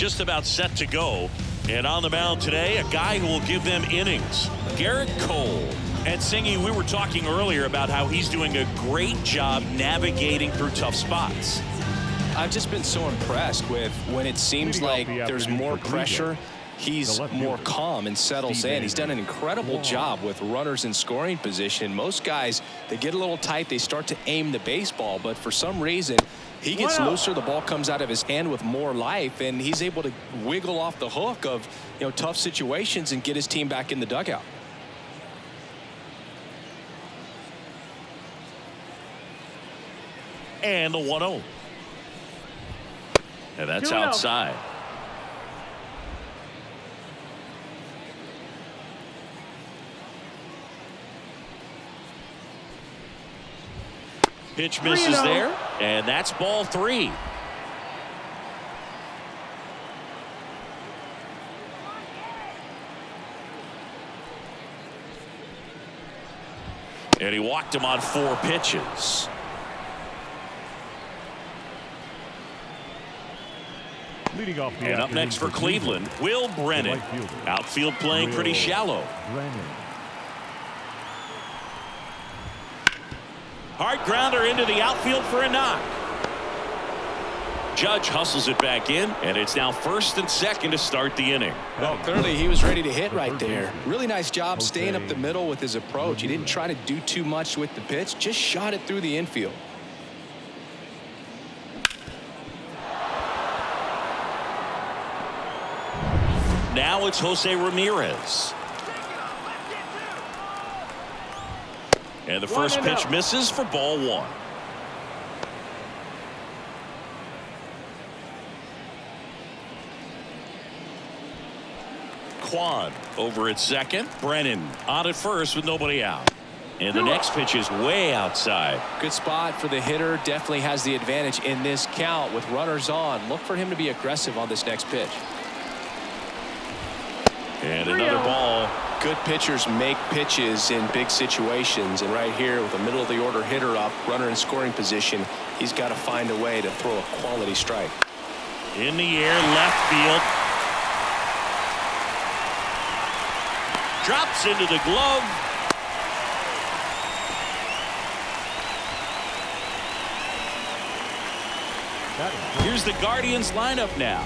just about set to go. And on the mound today, a guy who will give them innings, Gerrit Cole. And Singy, we were talking earlier about how he's doing a great job navigating through tough spots. I've just been so impressed with when it seems like there's more pressure, he's more calm and settles in. He's done an incredible job with runners in scoring position. Most guys, they get a little tight, they start to aim the baseball, but for some reason, he gets looser, the ball comes out of his hand with more life, and he's able to wiggle off the hook of, tough situations and get his team back in the dugout. And the 1-0. And that's outside. Pitch misses there, and that's ball 3. And he walked him on 4 pitches. Leading off and up next for Cleveland, Will Brennan. Outfield playing pretty shallow. Hard grounder into the outfield for a knock. Judge hustles it back in, and it's now first and second to start the inning. Well, clearly he was ready to hit right there. Really nice job staying up the middle with his approach. He didn't try to do too much with the pitch, just shot it through the infield. Now it's Jose Ramirez. And the first pitch misses for ball 1. Quan over at second. Brennan on at first with nobody out. And the next pitch is way outside. Good spot for the hitter. Definitely has the advantage in this count with runners on. Look for him to be aggressive on this next pitch. And another ball. Good pitchers make pitches in big situations, and right here with a middle of the order hitter up, runner in scoring position, he's got to find a way to throw a quality strike. In the air, left field. Drops into the glove. Here's the Guardians lineup now.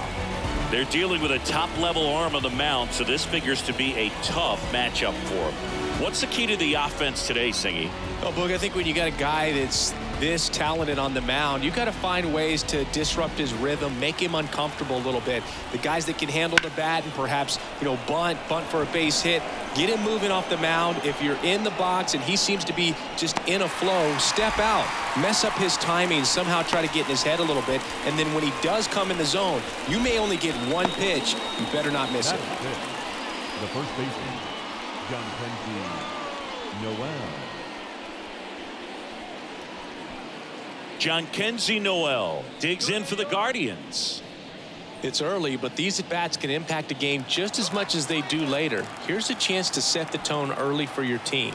They're dealing with a top-level arm on the mound, so this figures to be a tough matchup for them. What's the key to the offense today, Singy? Well, Boog, I think when you got a guy that's this talented on the mound, you got to find ways to disrupt his rhythm, make him uncomfortable a little bit. The guys that can handle the bat and perhaps, bunt for a base hit, get him moving off the mound. If you're in the box and he seems to be just in a flow, step out, mess up his timing, somehow try to get in his head a little bit. And then when he does come in the zone, you may only get one pitch. You better not miss it. The first baseman, Jhonkensy Noel digs in for the Guardians. It's early, but these at-bats can impact a game just as much as they do later. Here's a chance to set the tone early for your team.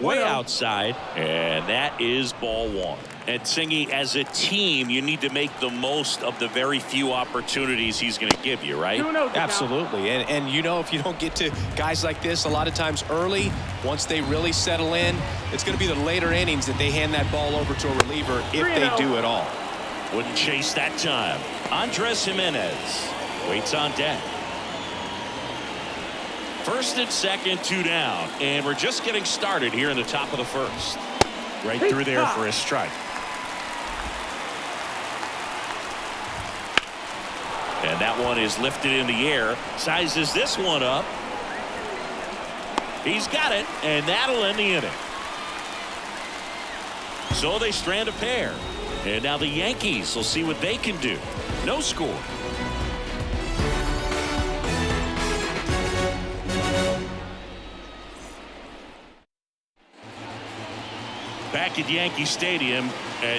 Way outside, and that is ball 1. And Singy, as a team, you need to make the most of the very few opportunities he's going to give you, right? Absolutely. And if you don't get to guys like this a lot of times early, once they really settle in, it's going to be the later innings that they hand that ball over to a reliever if they do at all. Wouldn't chase that time. Andres Jimenez waits on deck. First and second, 2 down, and we're just getting started here in the top of the first. Right through there for a strike. And that one is lifted in the air. Sizes this one up. He's got it, and that'll end the inning. So they strand a pair. And now the Yankees will see what they can do. No score. Back at Yankee Stadium,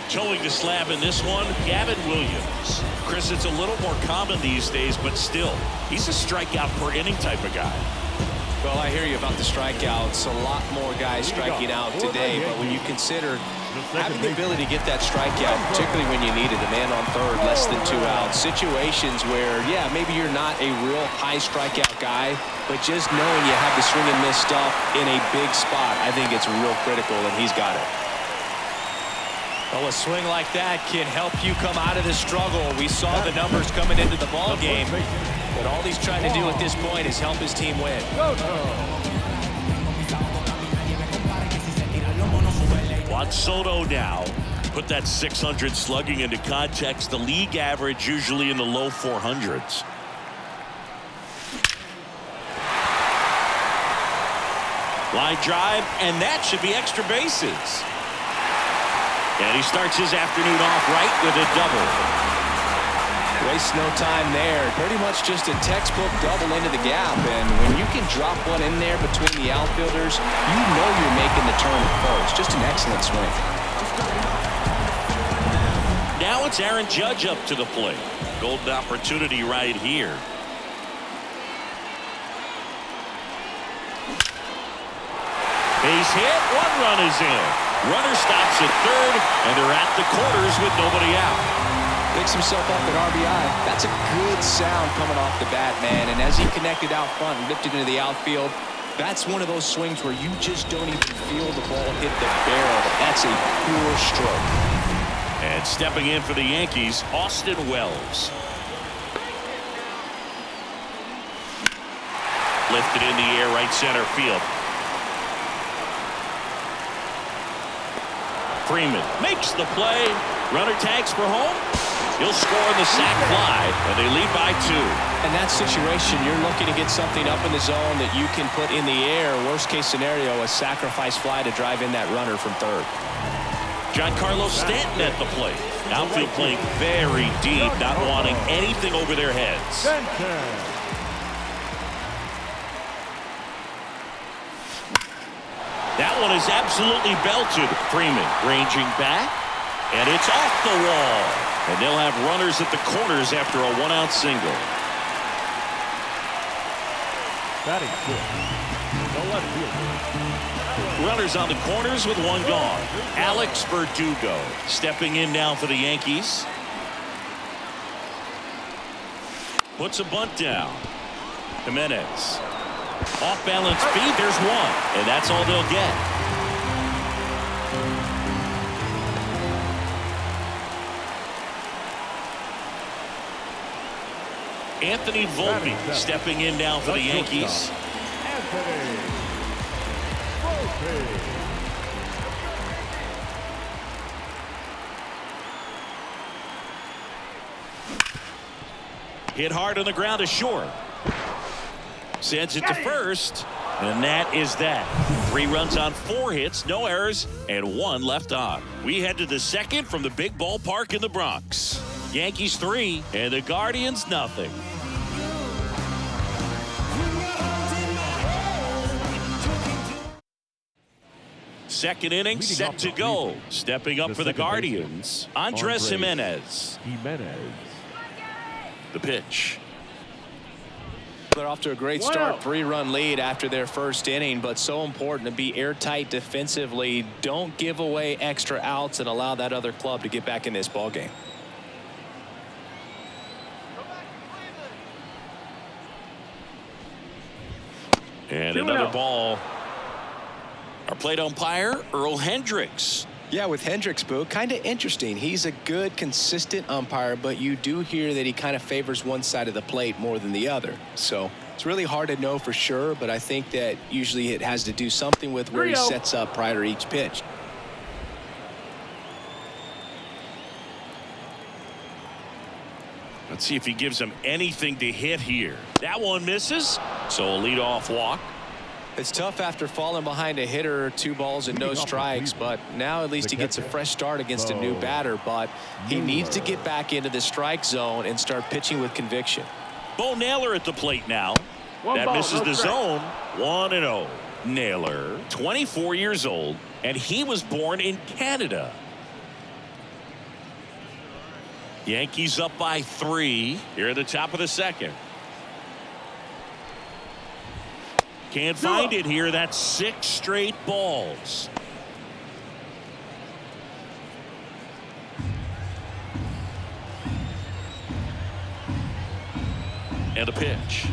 towing the slab in this one, Gavin Williams. Chris, it's a little more common these days, but still, he's a strikeout per inning type of guy. Well, I hear you about the strikeouts. A lot more guys striking out today, but when you consider having the ability to get that strikeout, particularly when you need it, a man on third, less than 2 outs, situations where, yeah, maybe you're not a real high strikeout guy, but just knowing you have the swing and miss stuff in a big spot, I think it's real critical, and he's got it. Well, a swing like that can help you come out of the struggle. We saw the numbers coming into the ball game, but all he's trying to do at this point is help his team win. Juan Soto now. Put that 600 slugging into context. The league average usually in the low 400s. Line drive, and that should be extra bases. And he starts his afternoon off right with a double. Waste no time there. Pretty much just a textbook double into the gap. And when you can drop one in there between the outfielders, you know you're making the turn at first. Just an excellent swing. Now it's Aaron Judge up to the plate. Golden opportunity right here. Base hit. 1 run is in. Runner stops at third, and they're at the corners with nobody out. Picks himself up at RBI. That's a good sound coming off the bat, man. And as he connected out front and lifted into the outfield, that's one of those swings where you just don't even feel the ball hit the barrel. That's a pure stroke. And stepping in for the Yankees, Austin Wells. Lifted in the air, right center field. Freeman makes the play. Runner tags for home. He'll score on the sac fly, and they lead by 2. In that situation, you're looking to get something up in the zone that you can put in the air. Worst case scenario, a sacrifice fly to drive in that runner from third. Giancarlo Stanton at the plate. Outfield playing very deep, not wanting anything over their heads. That one is absolutely belted. Freeman ranging back, and it's off the wall. And they'll have runners at the corners after a 1-out single. Batting fifth, the left fielder. Runners on the corners with 1 gone. Alex Verdugo stepping in now for the Yankees. Puts a bunt down. Jimenez. Off balance speed, there's 1, and that's all they'll get. Anthony Volpe stepping in now for the Yankees. Anthony Volpe. Hit hard on the ground to short. Sends it to first, and that is that. 3 runs on 4 hits, no errors, and 1 left on. We head to the second from the big ballpark in the Bronx. Yankees 3 and the Guardians nothing. Second inning set to go. Stepping up for the Guardians, Andres Jimenez. The pitch. They're off to a great start. 3-run lead after their first inning, but so important to be airtight defensively. Don't give away extra outs and allow that other club to get back in this ball game. And another ball. Our plate umpire, Earl Hendricks. Yeah, with Hendricks, Boo, kind of interesting. He's a good, consistent umpire, but you do hear that he kind of favors one side of the plate more than the other. So it's really hard to know for sure, but I think that usually it has to do something with where he sets up prior to each pitch. Let's see if he gives him anything to hit here. That one misses, so a leadoff walk. It's tough after falling behind a hitter, 2 balls and no strikes, but now at least he gets a fresh start against a new batter, but he needs to get back into the strike zone and start pitching with conviction. Bo Naylor at the plate now. That misses the zone. 1-0. Naylor, 24 years old, and he was born in Canada. Yankees up by 3 here at the top of the second. Can't find it here. That's 6 straight balls. And a pitch.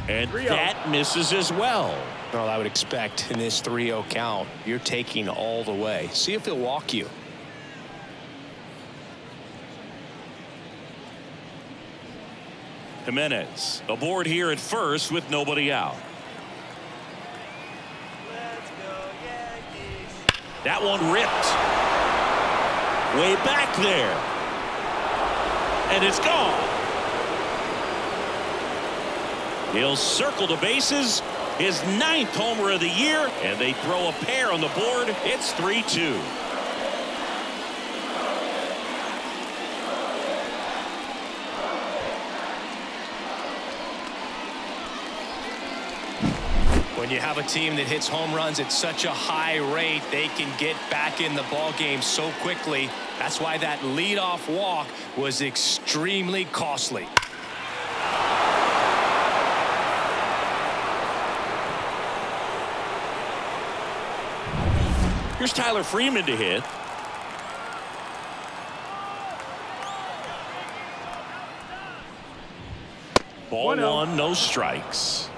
And that misses as well. Well, I would expect in this 3-0 count, you're taking all the way. See if he'll walk you. Jimenez aboard here at first with nobody out. Let's go, Yankees. That one ripped. Way back there. And it's gone. He'll circle the bases. His 9th homer of the year. And they throw a pair on the board. It's 3-2. When you have a team that hits home runs at such a high rate, they can get back in the ball game so quickly. That's why that leadoff walk was extremely costly. Here's Tyler Freeman to hit. Ball 1, no strikes.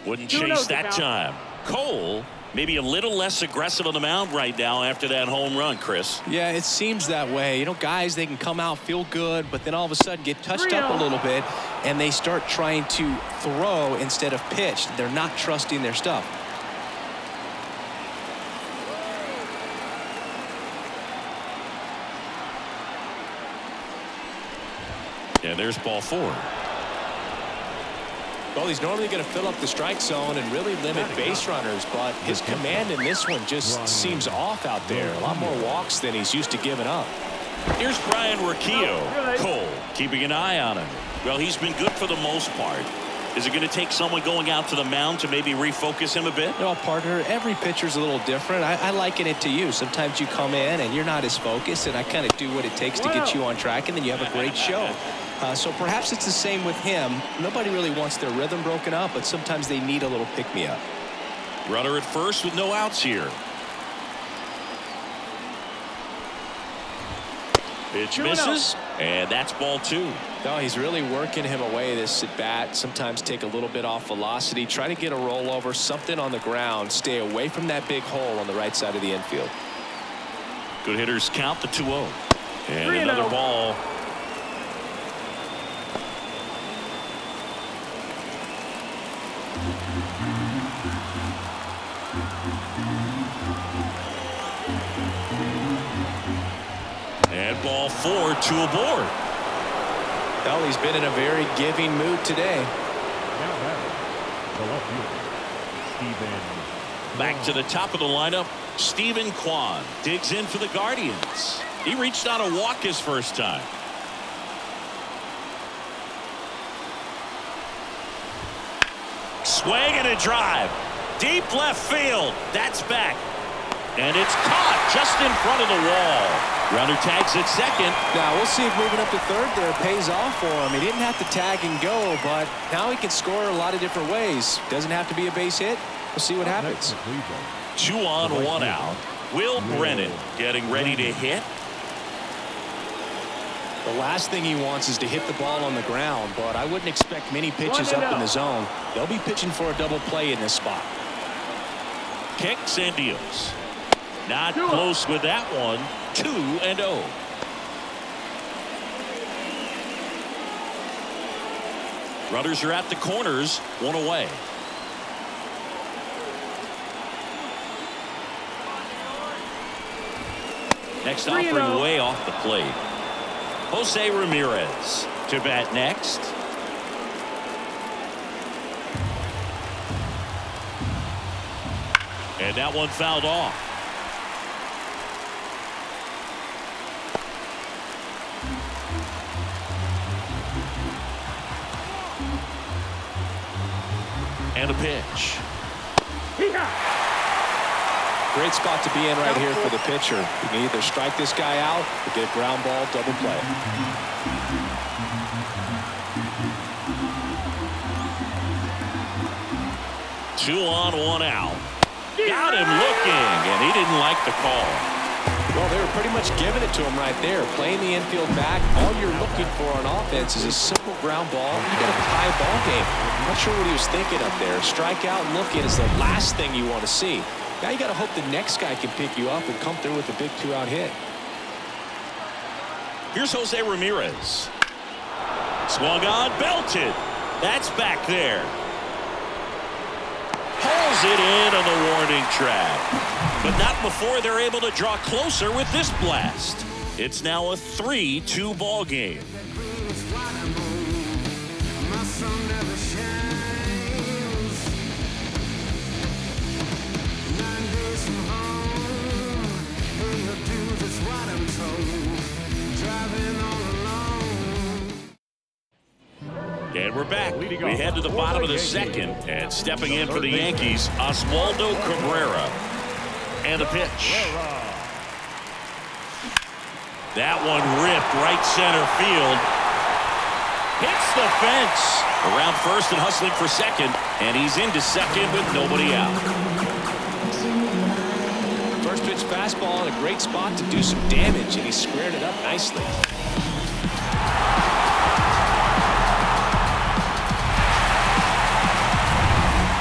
Wouldn't chase that time. Cole maybe a little less aggressive on the mound right now after that home run, Chris. Yeah, it seems that way. You know, guys, they can come out, feel good, but then all of a sudden get touched up a little bit, and they start trying to throw instead of pitch. They're not trusting their stuff. And there's ball 4. Well, he's normally going to fill up the strike zone and really limit base runners, but his command in this one just seems off out there. A lot more walks than he's used to giving up. Here's Brian Riccio. Cole keeping an eye on him. Well, he's been good for the most part. Is it going to take someone going out to the mound to maybe refocus him a bit? No, partner, every pitcher's a little different. I liken it to you. Sometimes you come in and you're not as focused, and I kind of do what it takes to get you on track, and then you have a great show. So perhaps it's the same with him. Nobody really wants their rhythm broken up, but sometimes they need a little pick-me-up. Runner at first with no outs here. Pitch misses, and that's ball 2. No, he's really working him away this at bat. Sometimes take a little bit off velocity. Try to get a rollover, something on the ground. Stay away from that big hole on the right side of the infield. Good hitters count the 2-0. And another ball. And ball 4, 2 aboard. Well, he's been in a very giving mood today. Back to the top of the lineup, Steven Kwan digs in for the Guardians. He reached on a walk his first time. Swing and a drive. Deep left field. That's back. And it's caught just in front of the wall. Runner tags at second. Now we'll see if moving up to third there pays off for him. He didn't have to tag and go, but now he can score a lot of different ways. Doesn't have to be a base hit. We'll see what happens. 2 on, 1 out. Will Brennan getting ready to hit. The last thing he wants is to hit the ball on the ground, but I wouldn't expect many pitches up in the zone. They'll be pitching for a double play in this spot. Kicks and deals. Not close with that one. 2-0. Runners are at the corners, 1 away. Next offering way off the plate. Jose Ramirez to bat next. And that one fouled off. And a pitch. Great spot to be in right here for the pitcher. You can either strike this guy out or get ground ball, double play. 2 on, 1 out. Got him looking, and he didn't like the call. Well, they were pretty much giving it to him right there. Playing the infield back. All you're looking for on offense is a simple ground ball. You got a tie ball game. I'm not sure what he was thinking up there. Strikeout looking is the last thing you want to see. Now you got to hope the next guy can pick you up and come through with a big 2-out hit. Here's Jose Ramirez. Swung on, belted. That's back there. Pulls it in on the warning track. But not before they're able to draw closer with this blast. It's now a 3-2 ball game. And we're back. We head to the bottom of the second, and stepping in for the Yankees, Oswaldo Cabrera. And a pitch. That one ripped right center field. Hits the fence. Around first and hustling for second, and he's into second with nobody out. First pitch fastball in a great spot to do some damage, and he squared it up nicely.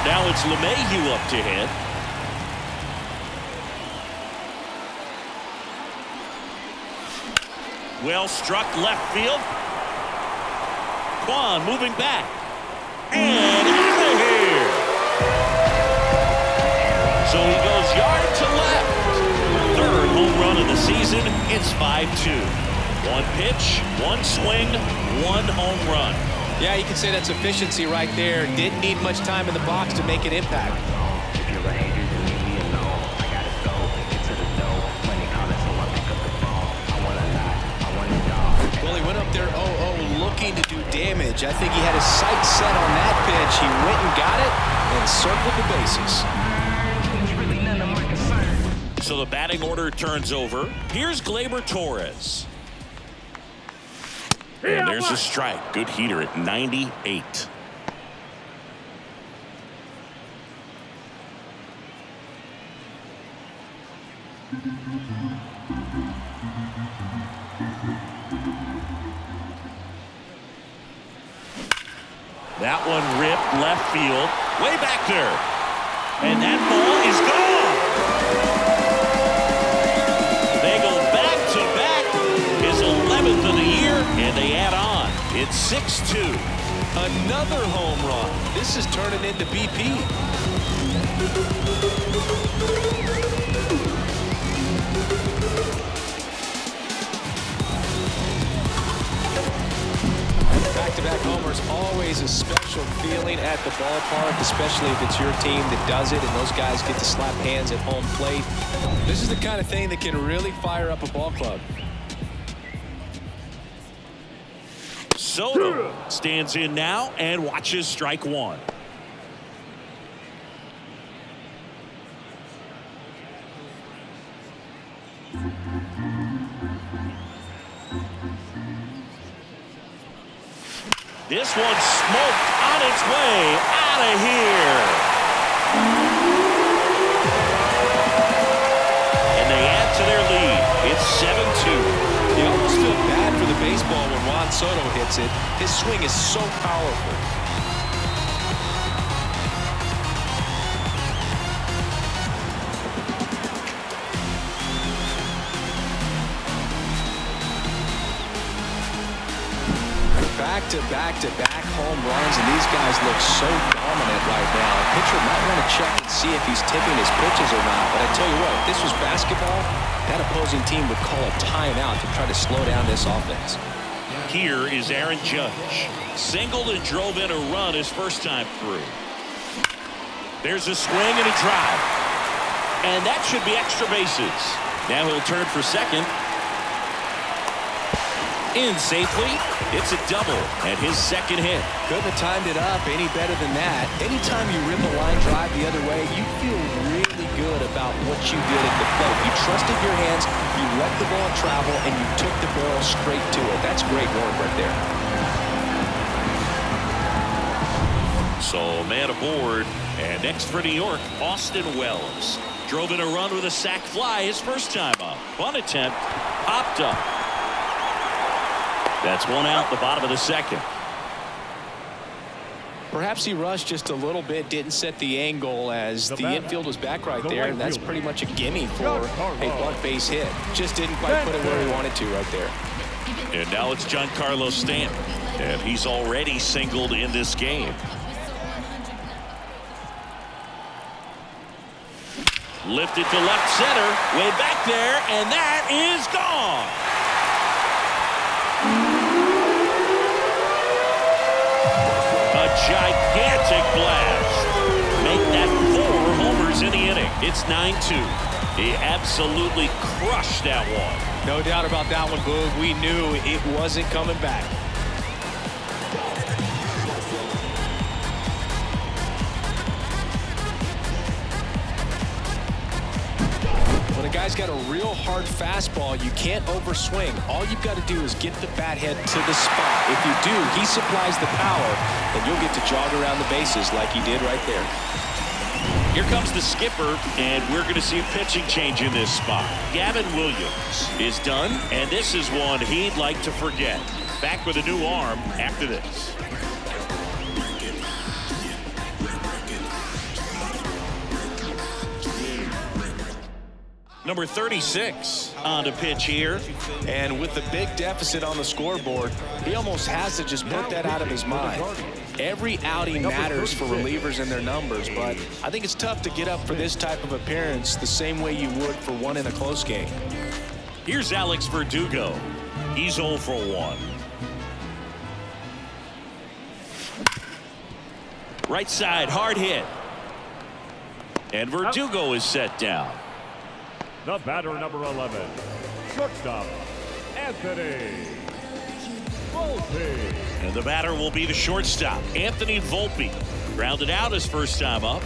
Now it's LeMahieu up to hit. Well struck left field. Kwan moving back. And out of here. So he goes yard to left. Third home run of the season. It's 5-2. One pitch, one swing, one home run. Yeah, you can say that's efficiency right there. Didn't need much time in the box to make an impact. Well, he went up there 0-0 looking to do damage. I think he had his sights set on that pitch. He went and got it and circled the bases. So the batting order turns over. Here's Gleyber Torres. And there's a strike. Good heater at 98. That one ripped left field. Way back there. And that ball is gone. They go back to back. His 11th of the year, and they add on. It's 6-2. Another home run. This is turning into BP. Back-to-back homers, always a special feeling at the ballpark, especially if it's your team that does it and those guys get to slap hands at home plate. This is the kind of thing that can really fire up a ball club. Soto stands in now and watches strike one. This one's smoked on its way out of here. And they add to their lead. It's 7-2. You almost feel bad for the baseball when Juan Soto hits it. His swing is so powerful. Back-to-back home runs, and these guys look so dominant right now. A pitcher might want to check and see if he's tipping his pitches or not. But I tell you what, if this was basketball, that opposing team would call a timeout to try to slow down this offense. Here is Aaron Judge. Singled and drove in a run his first time through. There's a swing and a drive. And that should be extra bases. Now he'll turn for second. In safely. It's a double and his second hit. Couldn't have timed it up any better than that. Anytime you rip a line drive the other way, you feel really good about what you did at the plate. You trusted your hands, you let the ball travel, and you took the barrel straight to it. That's great work right there. So man aboard, and next for New York, Austin Wells. Drove in a run with a sac fly his first time up. Bunt attempt, popped up. That's one out the bottom of the second. Perhaps he rushed just a little bit, didn't set the angle as the infield was back right there, and that's pretty much a gimme for a bunt base hit. Just didn't quite put it where he wanted to right there. And now it's Giancarlo Stanton, and he's already singled in this game. Lifted to left center, way back there, and that is gone. A gigantic blast. Make that 4 homers in the inning. It's 9-2. He absolutely crushed that one. No doubt about that one, Boog. We knew it wasn't coming back. When a guy's got a real hard fastball, you can't overswing. All you've got to do is get the bat head to the spot. If you do, he supplies the power, and you'll get to jog around the bases like he did right there. Here comes the skipper, and we're going to see a pitching change in this spot. Gavin Williams is done, and this is one he'd like to forget. Back with a new arm after this. Number 36 on the pitch here. And with the big deficit on the scoreboard, he almost has to just put that out of his mind. Every outing matters for relievers and their numbers, but I think it's tough to get up for this type of appearance the same way you would for one in a close game. Here's Alex Verdugo. He's 0 for 1. Right side, hard hit. And Verdugo is set down. The batter, number 11, shortstop, Anthony Volpe. And the batter will be the shortstop, Anthony Volpe. Grounded out his first time up.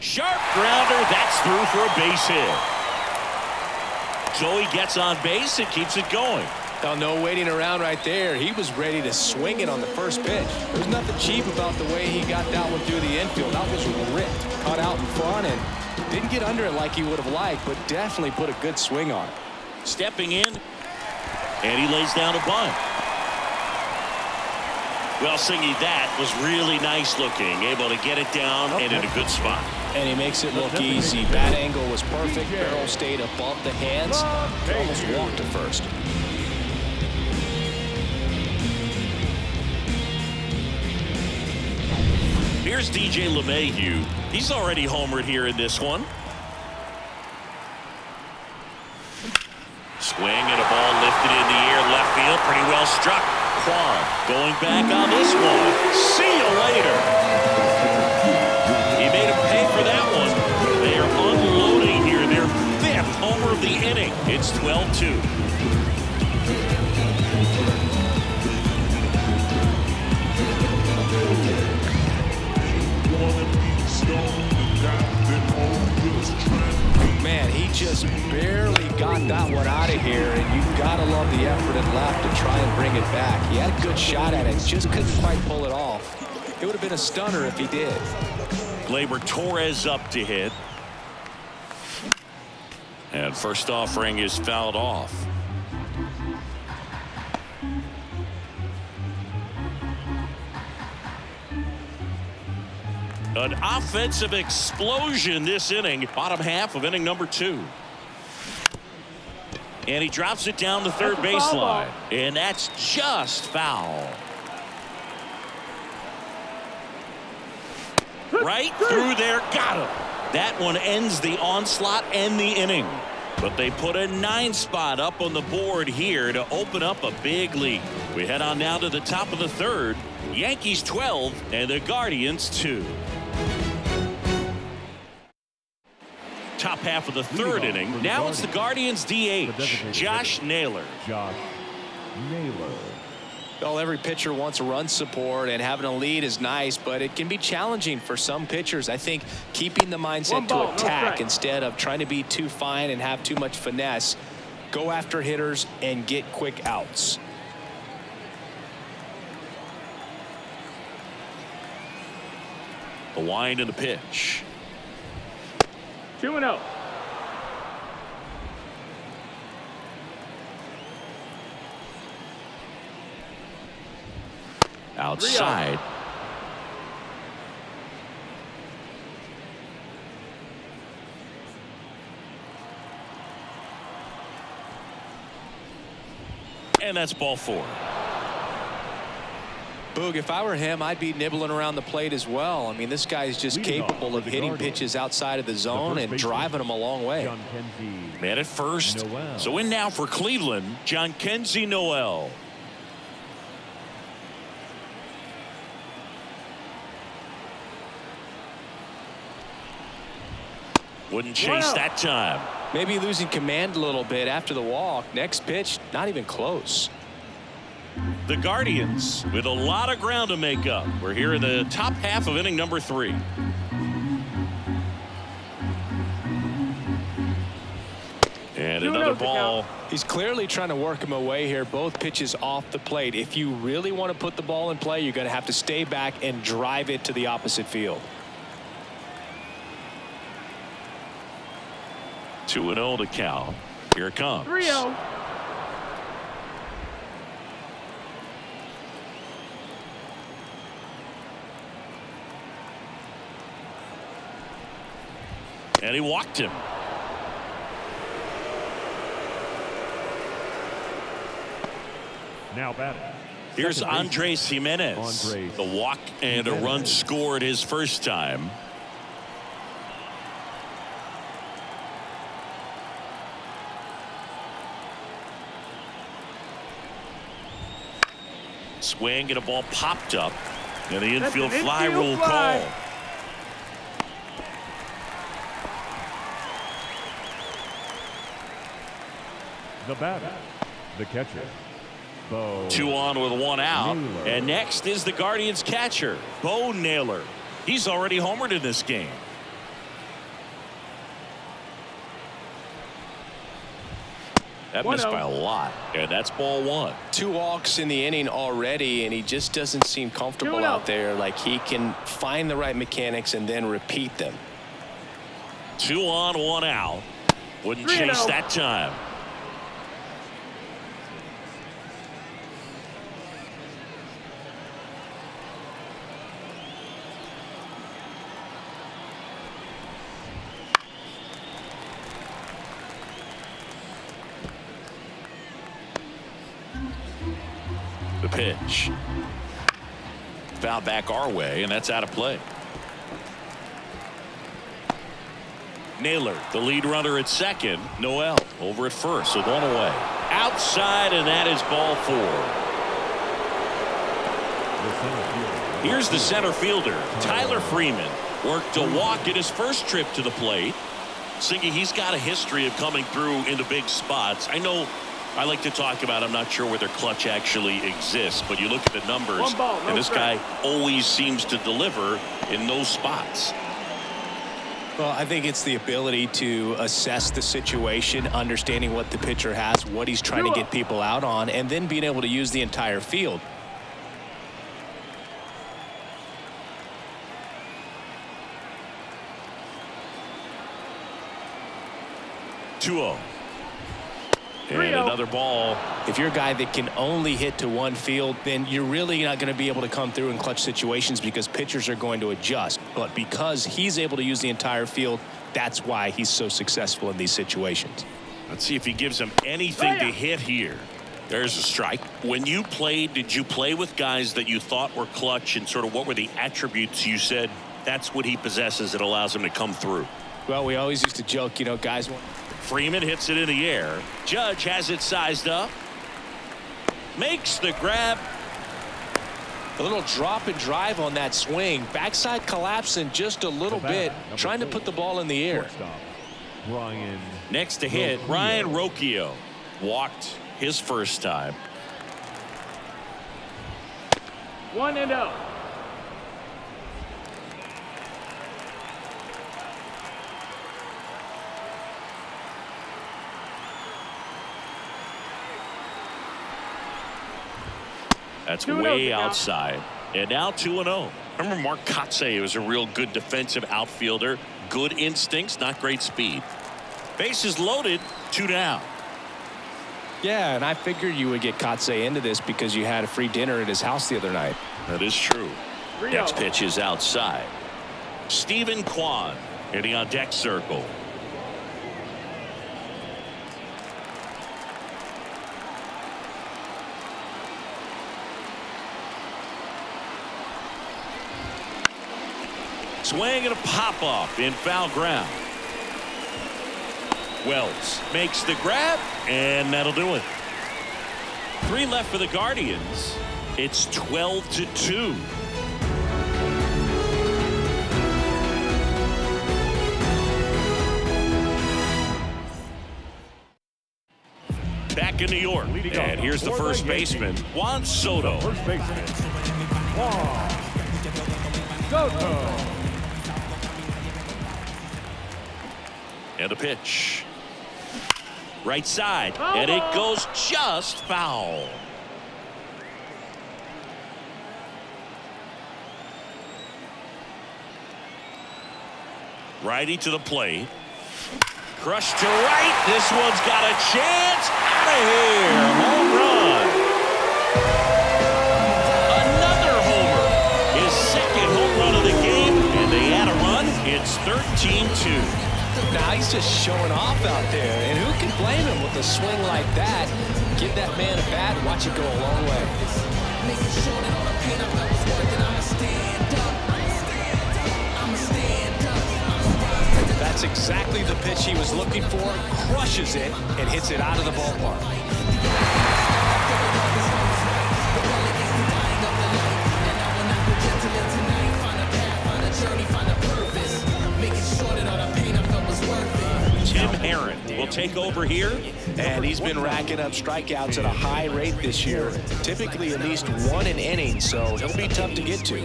Sharp grounder, that's through for a base hit. Joey gets on base and keeps it going. Oh, no waiting around right there. He was ready to swing it on the first pitch. There's nothing cheap about the way he got that one through the infield. That was ripped, cut out in front, and didn't get under it like he would have liked, but definitely put a good swing on it. Stepping in, and he lays down a bunt. Well, Singy, that was really nice looking, able to get it down and in a good spot. And he makes it look easy. Bat angle was perfect. Barrel stayed above the hands. Almost walked to first. Here's DJ LeMahieu. He's already homered here in this one. Swing and a ball lifted in the air, left field, pretty well struck. Kwan going back on this one. See you later. He made him pay for that one. They are unloading here. Their 5th homer of the inning. It's 12-2. Man, he just barely got that one out of here, and you gotta love the effort and left to try and bring it back. He had a good shot at it, just couldn't quite pull it off. It would have been a stunner if he did. Gleyber Torres up to hit. And first offering is fouled off. An offensive explosion this inning, bottom half of inning number 2. And he drops it down the third baseline. And that's just foul. Right through there, got him. That one ends the onslaught and the inning. But they put a 9 spot up on the board here to open up a big lead. We head on now to the top of the 3rd. Yankees 12 and the Guardians 2. Top half of the 3rd inning. Now it's the Guardians DH, Josh Naylor. Josh Naylor. Well, every pitcher wants run support, and having a lead is nice, but it can be challenging for some pitchers. I think keeping the mindset to attack instead of trying to be too fine and have too much finesse, go after hitters and get quick outs. The wind and the pitch. 2-0. Outside. And that's ball 4. Boog, if I were him, I'd be nibbling around the plate as well. I mean, this guy's just capable of hitting pitches outside of the zone and driving them a long way. Man at first. So in now for Cleveland, Jhonkensy Noel. Wouldn't chase that time. Maybe losing command a little bit after the walk. Next pitch, not even close. The Guardians with a lot of ground to make up. We're here in the top half of inning number 3. And another ball. He's clearly trying to work him away here. Both pitches off the plate. If you really want to put the ball in play, you're going to have to stay back and drive it to the opposite field. 2-0 to count. Here it comes. 3-0. And he walked him. Now batting. Here's Andres Jimenez. The walk and a run scored his first time. Swing and a ball popped up. And the infield fly rule call. The batter, the catcher. 2 on with 1 out. And next is the Guardians catcher, Bo Naylor. He's already homered in this game. That missed by a lot, and that's ball 1. 2 walks in the inning already, and he just doesn't seem comfortable out there. Like he can find the right mechanics and then repeat them. 2 on, 1 out. Wouldn't chase that time. The pitch. Foul back our way, and that's out of play. Naylor, the lead runner at second. Noel over at first, so 1 away. Outside, and that is ball 4. Here's the center fielder, Tyler Freeman. Worked a walk in his first trip to the plate. Singy, he's got a history of coming through into big spots. I know I like to talk about, I'm not sure whether clutch actually exists, but you look at the numbers, and this guy always seems to deliver in those spots. Well, I think it's the ability to assess the situation, understanding what the pitcher has, what he's trying to get people out on, and then being able to use the entire field. And another ball. If you're a guy that can only hit to one field, then you're really not going to be able to come through in clutch situations because pitchers are going to adjust. But because he's able to use the entire field, that's why he's so successful in these situations. Let's see if he gives him anything to hit here. There's a strike. When you played, did you play with guys that you thought were clutch, and sort of what were the attributes you said that's what he possesses that allows him to come through? Well, we always used to joke, you know, guys. Freeman hits it in the air. Judge has it sized up. Makes the grab. A little drop and drive on that swing. Backside collapsing just a little bit, trying to put the ball in the air. Next to hit, Ryan Rocchio. Walked his first time. 1-0. That's 2-0 way now. outside. And now 2-0. Remember Mark Kotze was a real good defensive outfielder. Good instincts, not great speed. Bases loaded, 2 down. Yeah, and I figured you would get Kotze into this because you had a free dinner at his house the other night. That is true. 3-0. Next pitch is outside. Stephen Kwan hitting on deck circle. Swing and a pop-off in foul ground. Wells makes the grab, and that'll do it. 3 left for the Guardians. It's 12-2. Back in New York, Leading and off here's the for the first Yankees. baseman, Juan Soto. First baseman, Juan Soto. And a pitch. Right side, and it goes just foul. Righty to the plate. Crushed to right. This one's got a chance. Out of here. Home run. Another homer. His second home run of the game, and they add a run. It's 13-2. Now he's just showing off out there, and who can blame him with a swing like that? Give that man a bat, watch it go a long way. That's exactly the pitch he was looking for. Crushes it and hits it out of the ballpark. Tim Herron will take over here. And he's been racking up strikeouts at a high rate this year, typically at least 1 an inning, so he'll be tough to get to.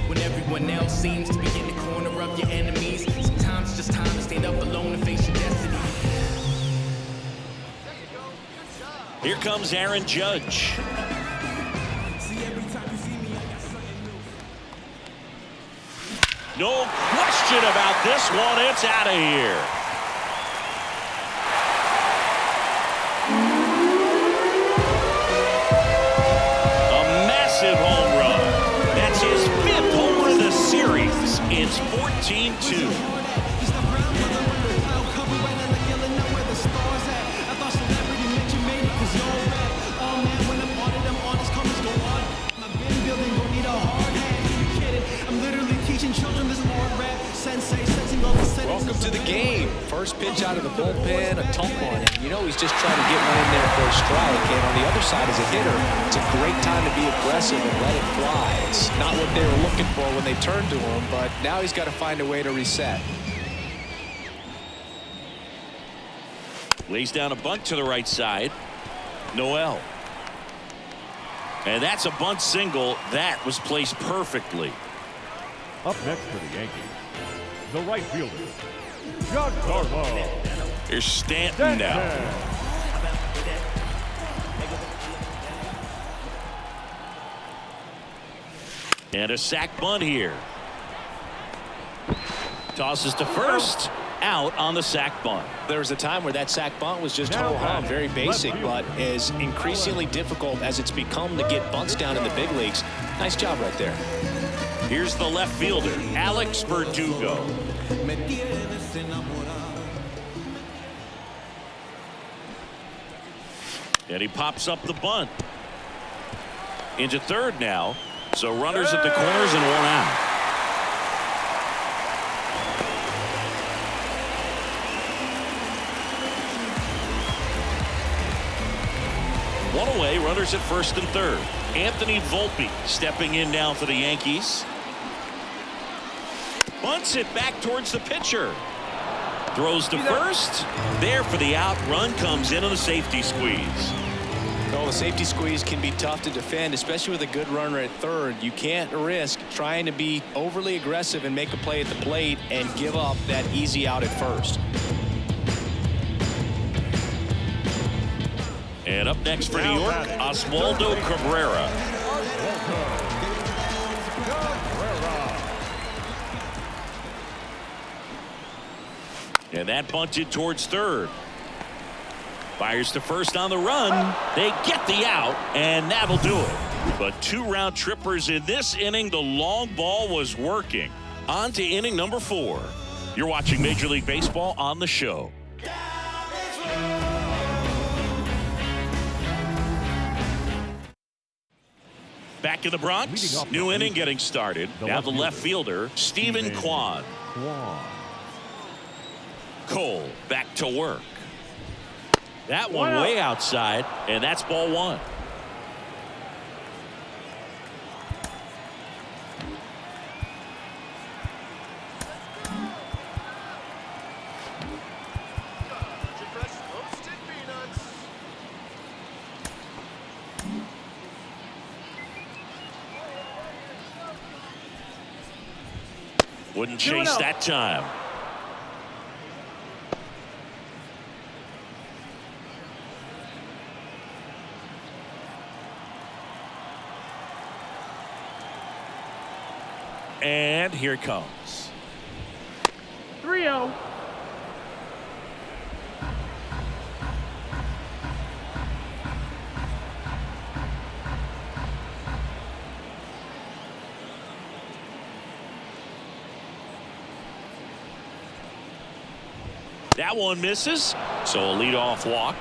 When everyone else seems to be in the corner of your enemies, sometimes it's just time to stand up alone and face your destiny. Here comes Aaron Judge. No question about this one. It's out of here. A massive home run. That's his 5th homer of the series. It's 14-2. Welcome to the game. First pitch out of the bullpen, a tough one. And you know he's just trying to get one in there for a strike. And on the other side as a hitter, it's a great time to be aggressive and let it fly. It's not what they were looking for when they turned to him, but now he's got to find a way to reset. Lays down a bunt to the right side. Noel. And that's a bunt single. That was placed perfectly. Up next for the Yankees, the right fielder, Giancarlo Here's Stanton now. And a sac bunt here. Tosses to first. Out on the sac bunt. There was a time where that sac bunt was just Now ho-hum, very basic, left but fielder. is increasingly difficult as it's become to get bunts down in the big leagues. Nice job right there. Here's the left fielder, Alex Verdugo. And he pops up the bunt. Into third now. So runners at the corners and 1 out. One away, runners at first and third. Anthony Volpe stepping in now for the Yankees. Bunts it back towards the pitcher. Throws to first. There for the out. Run comes in on the safety squeeze. No, the safety squeeze can be tough to defend, especially with a good runner at third. You can't risk trying to be overly aggressive and make a play at the plate and give up that easy out at first. And up next for New York, Oswaldo Cabrera. And that bunted towards third. Fires to first on the run. They get the out, and that'll do it. But 2 round trippers in this inning. The long ball was working. On to inning number 4. You're watching Major League Baseball on the show. Back in the Bronx, new inning getting started. Now the left fielder, Stephen Kwan. Cole back to work. That one way outside, and that's ball 1. Wouldn't chase that time. And here it comes. 3-0. That one misses, so a leadoff walk.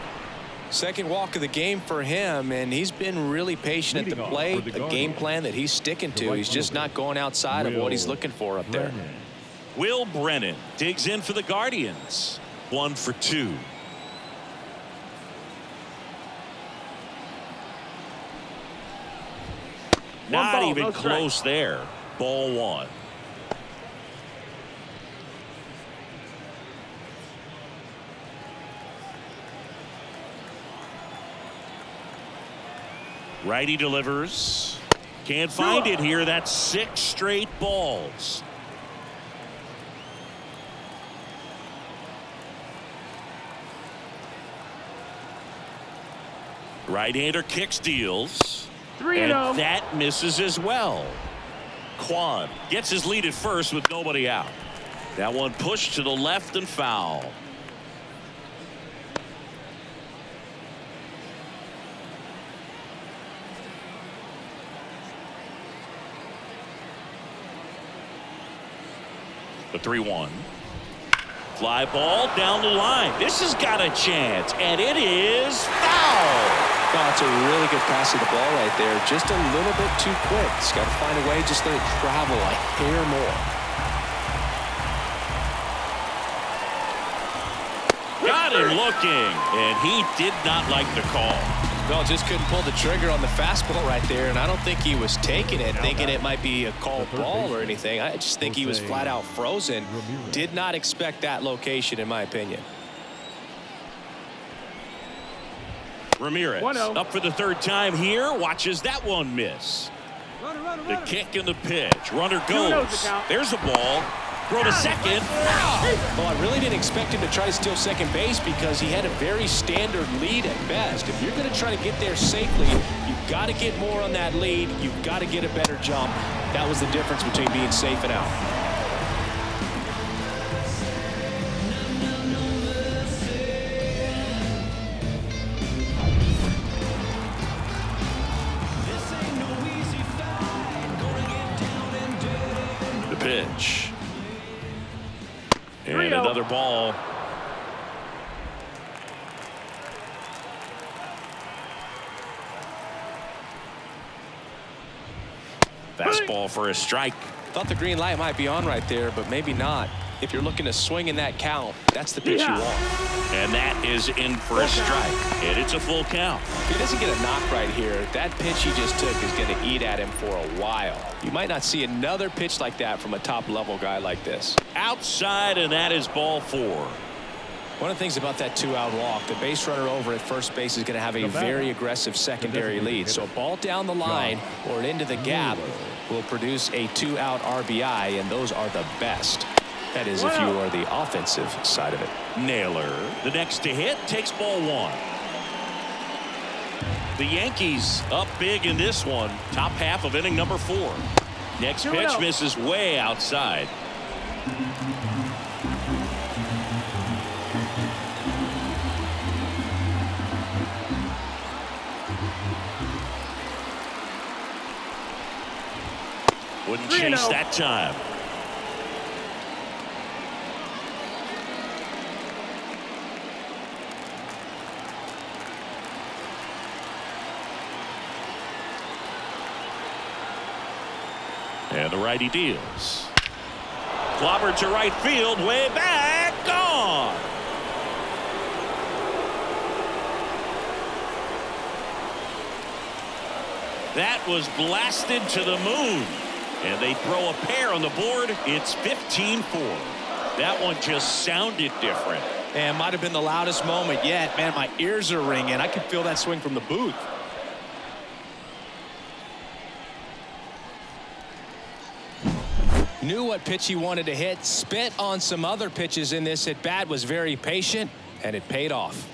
Second walk of the game for him, and he's been really patient at the plate. A game plan that he's sticking to. He's just not going outside of what he's looking for up there. Will Brennan digs in for the Guardians. 1 for 2. Not even close there. Ball 1. Righty delivers. Can't find it here. That's 6 straight balls. Right-hander kicks, deals. 3-0. And that misses as well. Kwan gets his lead at first with nobody out. That one pushed to the left and foul. The 3-1. Fly ball down the line. This has got a chance, and it is foul. Oh, it's a really good pass of the ball right there. Just a little bit too quick. He's got to find a way, just let it travel a hair more. Got him looking, and he did not like the call. No, just couldn't pull the trigger on the fastball right there, and I don't think he was taking it, thinking it might be a called ball or anything. I just think he was flat out frozen. Did not expect that location, in my opinion. Ramirez up for the 3rd time here. Watches that one miss. The kick and the pitch. Runner goes. There's a ball. Throw to second. Well, I really didn't expect him to try to steal second base because he had a very standard lead at best. If you're going to try to get there safely, you've got to get more on that lead. You've got to get a better jump. That was the difference between being safe and out. The pitch. And another ball. Fastball for a strike. Thought the green light might be on right there, but maybe not. If you're looking to swing in that count, that's the pitch you want. And that is in for a strike. And it's a full count. If he doesn't get a knock right here, that pitch he just took is going to eat at him for a while. You might not see another pitch like that from a top-level guy like this. Outside, and that is ball 4. One of the things about that 2-out walk, the base runner over at first base is going to have a very aggressive secondary lead. So a ball down the line or into the gap will produce a 2-out RBI, and those are the best. That is if you are the offensive side of it. Naylor, the next to hit, takes ball 1. The Yankees up big in this one. Top half of inning number 4. Next pitch misses way outside. Wouldn't chase that time. And the righty deals. Clobbered to right field, way back, gone. That was blasted to the moon. And they throw a pair on the board. It's 15-4. That one just sounded different. And might have been the loudest moment yet. Man, my ears are ringing. I can feel that swing from the booth. Knew what pitch he wanted to hit. Spit on some other pitches in this at bat. Was very patient, and it paid off.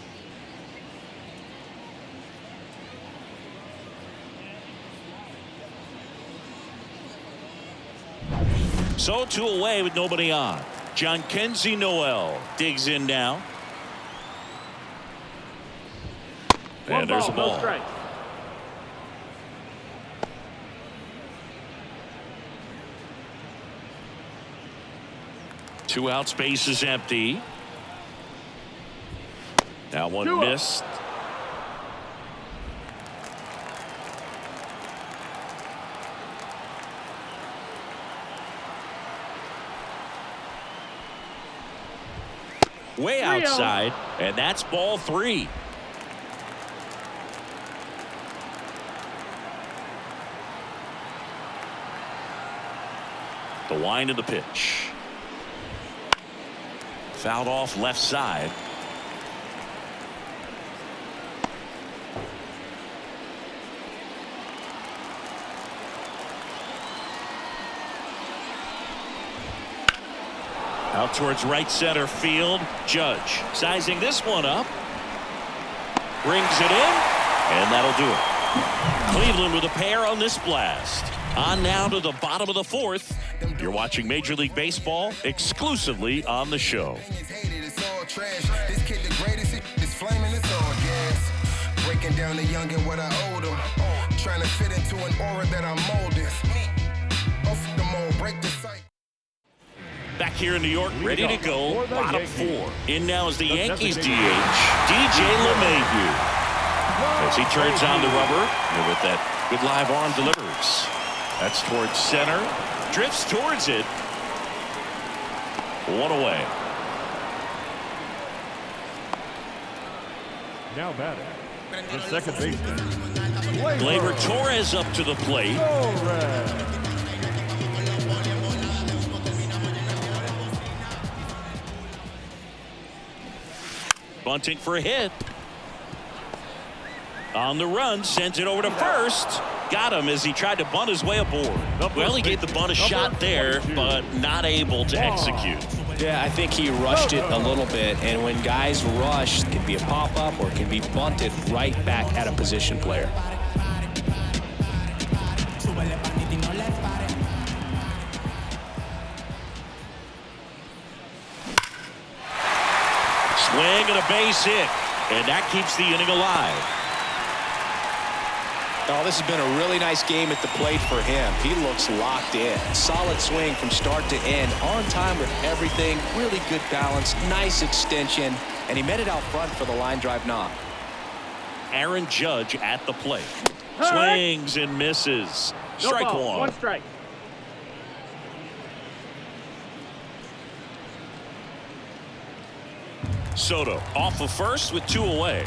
So 2 away with nobody on. John Kenzie Noel digs in now. And there's a ball. No strike. Two outs, base is empty. Now one missed. Way outside, and that's ball 3. The wind of the pitch. Fouled off left side. Out towards right center field. Judge sizing this one up. Brings it in, and that'll do it. Cleveland with a pair on this blast. On now to the bottom of the 4th. You're watching Major League Baseball exclusively on the show. Breaking down the young and what I owed him. Trying to fit into an aura that I'm molded. Off the mold, break the sight. Back here in New York, ready to go. Bottom 4. In now is the Yankees DH, DJ LeMahieu. As he turns on the rubber, and with that good live arm delivers. That's towards center. Drifts towards it. 1 away. Now batting, the second baseman, Gleyber Torres up to the plate. Bunting for a hit. On the run, sends it over to first. Got him as he tried to bunt his way aboard. Well, he gave the bunt a shot there, but not able to execute. Yeah, I think he rushed it a little bit, and when guys rush, it can be a pop-up or it can be bunted right back at a position player. Swing and a base hit, and that keeps the inning alive. Oh, this has been a really nice game at the plate for him. He looks locked in. Solid swing from start to end. On time with everything. Really good balance. Nice extension. And he met it out front for the line drive knock. Aaron Judge at the plate. Swings and misses. Strike 1. 1 strike. Soto off of first with 2 away.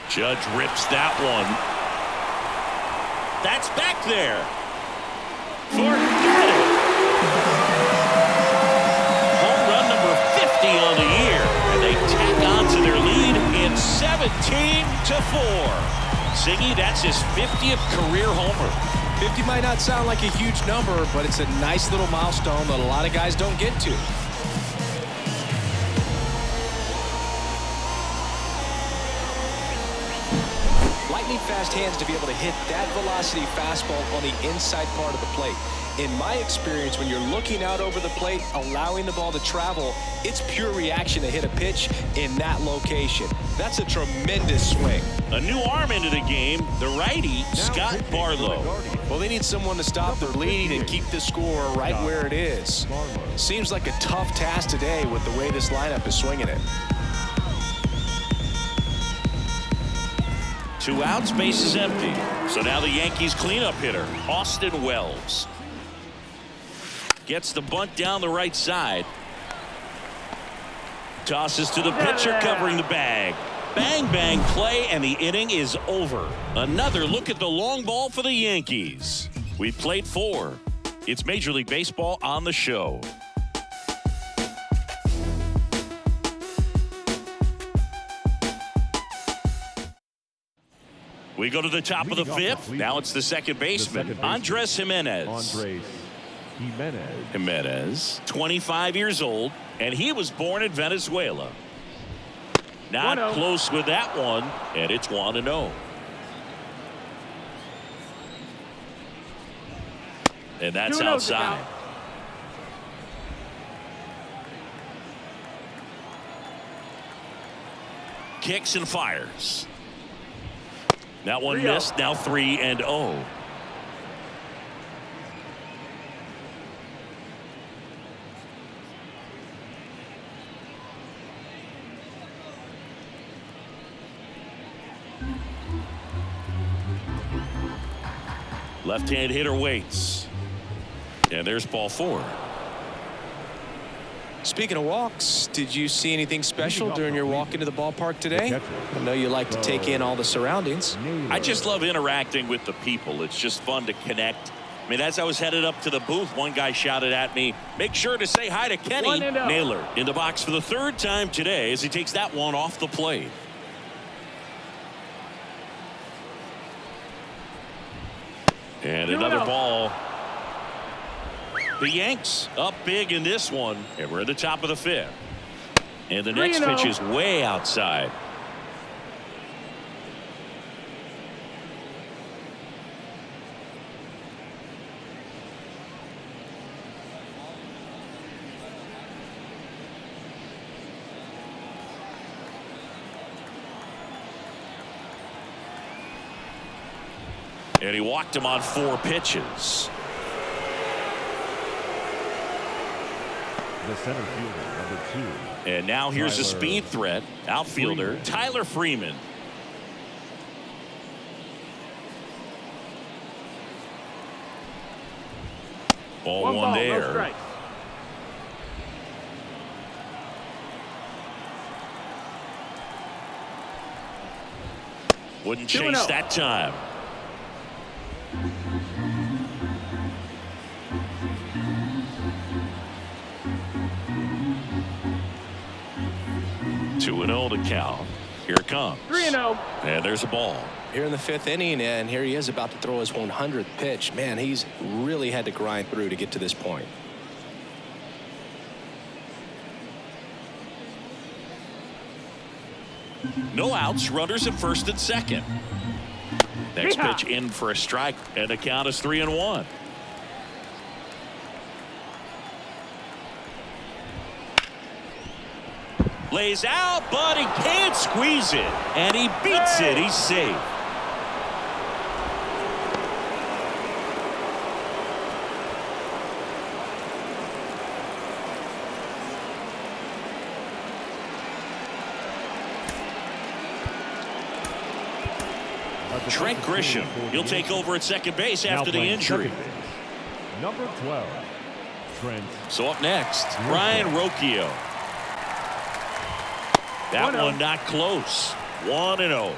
Judge rips that one. That's back there. Forget it. 17-4. Siggy, that's his 50th career homer. 50 might not sound like a huge number, but it's a nice little milestone that a lot of guys don't get to. Lightning fast hands to be able to hit that velocity fastball on the inside part of the plate. In my experience, when you're looking out over the plate, allowing the ball to travel, it's pure reaction to hit a pitch in that location. That's a tremendous swing. A new arm into the game, the righty, Scott Barlow. Well, they need someone to stop their lead and keep the score right where it is. Seems like a tough task today with the way this lineup is swinging it. 2 outs, base is empty. So now the Yankees cleanup hitter, Austin Wells. Gets the bunt down the right side. Tosses to the pitcher covering the bag. Bang, bang play, and the inning is over. Another look at the long ball for the Yankees. We played 4. It's Major League Baseball on the show. We go to the top of the 5th. Now it's the second baseman, Andres Jimenez. Jimenez, 25 years old, and he was born in Venezuela. Not close with that one, and it's 1-0. And that's outside. Kicks and fires. That one missed. Now 3-0. Left-hand hitter waits. And there's ball 4. Speaking of walks, did you see anything special during your walk into the ballpark today? I know you like to take in all the surroundings. I just love interacting with the people. It's just fun to connect. I mean, as I was headed up to the booth, one guy shouted at me, "Make sure to say hi to Kenny." Naylor in the box for the 3rd time today as he takes that one off the plate. And another ball. The Yanks up big in this one, and we're at the top of the 5th. And the next pitch is way outside. And he walked him on 4 pitches. The center fielder, number 2. And now here's a speed threat, outfielder Tyler Freeman. Ball 1 there. Wouldn't chase that time. Two and 0 to count. Here it comes. 3-0. And there's a ball. Here in the 5th inning, and here he is about to throw his 100th pitch. Man, he's really had to grind through to get to this point. No outs, runners at 1st and 2nd. Next pitch in for a strike, and the count is 3-1. Lays out, but he can't squeeze it, and he beats it. He's safe. Trent Grisham, he'll take over at second base after the injury. Number 12, Trent. So up next, Ryan Rocchio. That one not close. 1-0.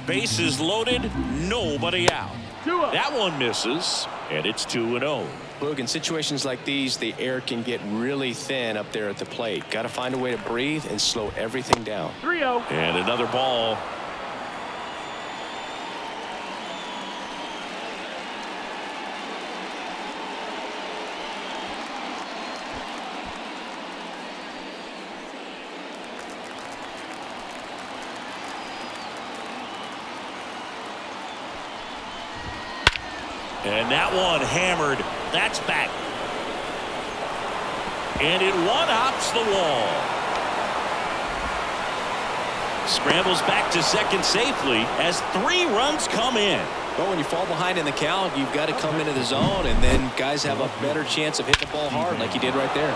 Bases loaded, nobody out. That one misses, and it's 2-0. Boog, in situations like these, the air can get really thin up there at the plate. Got to find a way to breathe and slow everything down. 3-0. And another ball. And that one hammered. That's back. And it one-hops the wall. Scrambles back to second safely as 3 runs come in. Well, when you fall behind in the count, you've got to come into the zone, and then guys have a better chance of hitting the ball hard like he did right there.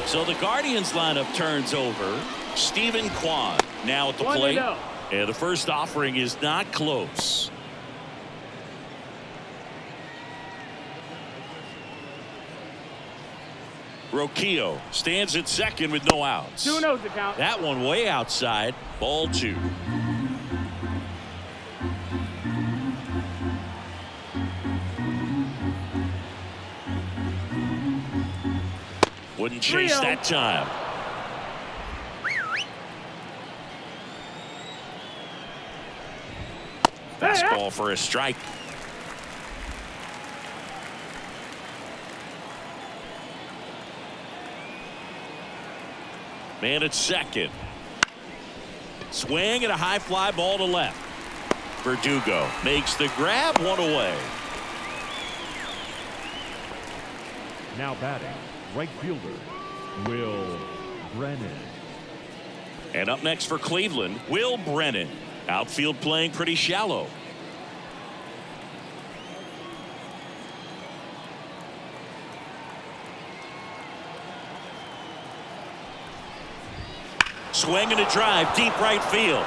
So the Guardians lineup turns over. Stephen Kwan now at the plate. 1-0. And the first offering is not close. Roquillo stands at second with no outs. 2-0's the count. That one way outside. Ball 2. Wouldn't chase 3-0. that time. Fastball for a strike. Man at second. Swing and a high fly ball to left. Verdugo makes the grab, 1 away. Now batting, right fielder, Will Brennan. And up next for Cleveland, Will Brennan. Outfield playing pretty shallow. Swing and a drive, deep right field.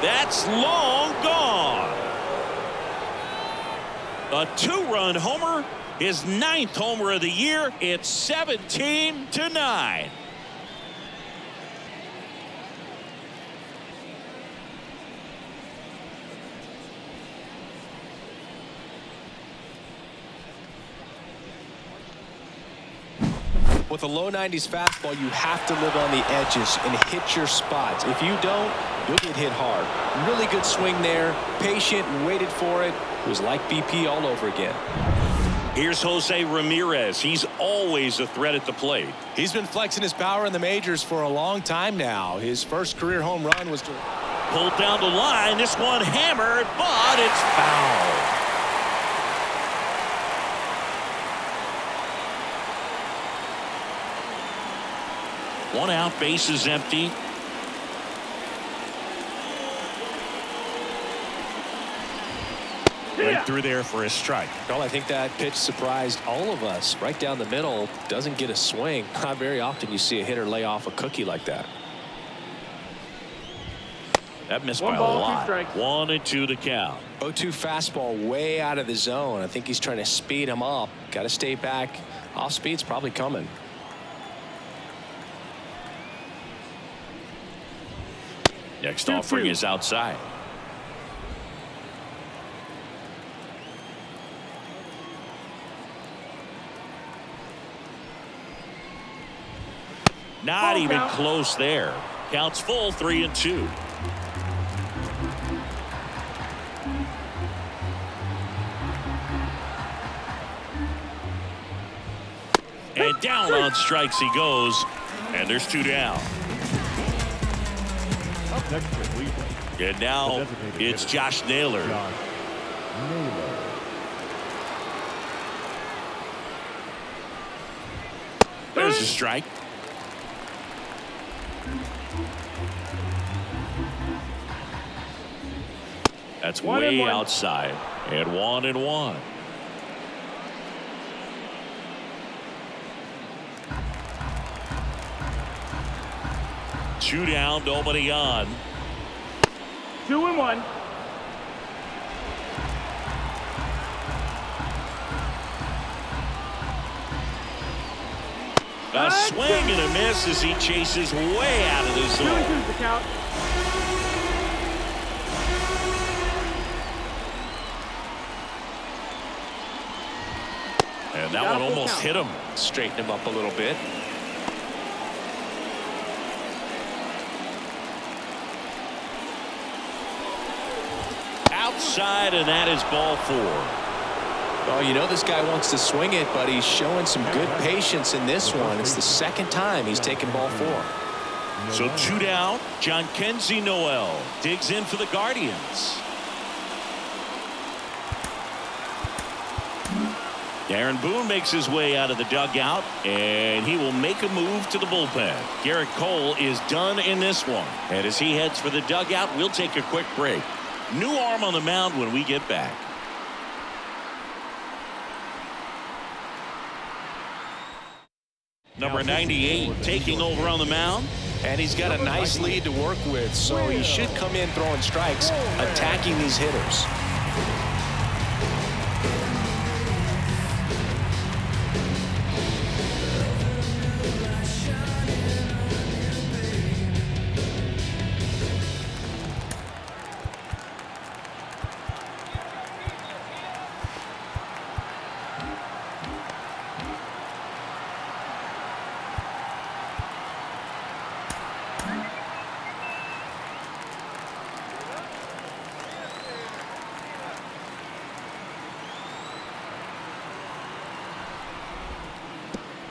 That's long gone. A 2-run homer, his 9th homer of the year. It's 17-9. With a low 90s fastball, you have to live on the edges and hit your spots. If you don't, you'll get hit hard. Really good swing there. Patient, waited for it. It was like BP all over again. Here's Jose Ramirez. He's always a threat at the plate. He's been flexing his power in the majors for a long time now. His first career home run was Pulled down the line. This one hammered, but it's foul. One out, base is empty. Right through there for a strike. Well, I think that pitch surprised all of us. Right down the middle, doesn't get a swing. Not very often you see a hitter lay off a cookie like that. That missed One by ball, a 2 lot. strikes. 1-2 the count. 0-2 fastball way out of the zone. I think he's trying to speed him up. Got to stay back. Off speed's probably coming. Next 2-2. offering is outside. Not Full even count. close there. Counts full, 3-2. And down on strikes he goes. And there's 2 down. Up next for Cleveland, And now The designated it's hitter. Josh Naylor. Josh Naylor. There's a strike. That's 1-1. way outside. And 1-1. Two down, nobody on. 2-1. A swing and a miss as he chases way out of the zone. The count. And that one almost hit him. Straighten him up a little bit. Outside, and that is ball 4. Well, you know this guy wants to swing it, but he's showing some good patience in this one. It's the second time he's taken ball 4. So 2 down. John Kenzie Noel digs in for the Guardians. Darren Boone makes his way out of the dugout, and he will make a move to the bullpen. Gerrit Cole is done in this one. And as he heads for the dugout, we'll take a quick break. New arm on the mound when we get back. Number 98 taking over on the mound. And he's got a nice lead to work with, so he should come in throwing strikes, attacking these hitters.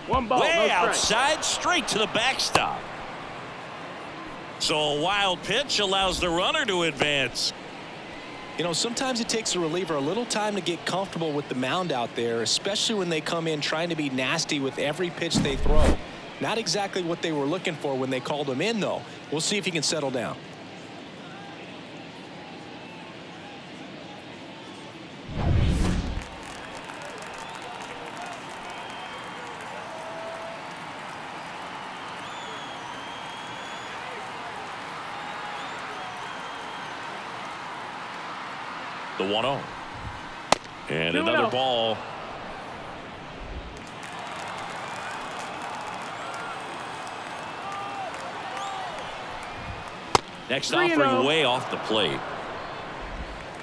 One ball, Way no strike. outside, straight to the backstop. So a wild pitch allows the runner to advance. You know, sometimes it takes a reliever a little time to get comfortable with the mound out there, especially when they come in trying to be nasty with every pitch they throw. Not exactly what they were looking for when they called him in, though. We'll see if he can settle down. The 1-0. And 2-0. another ball. Next 3-0. offering way off the plate.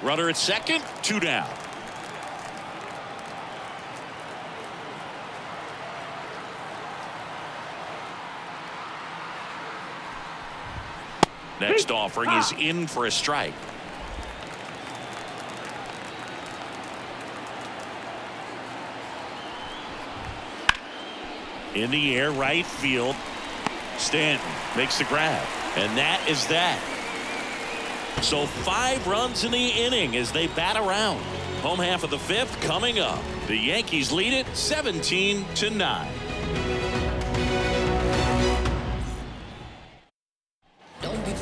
Runner at second, 2 down. Next offering is in for a strike. In the air, right field. Stanton makes the grab. And that is that. So 5 runs in the inning as they bat around. Home half of the 5th coming up. The Yankees lead it 17-9.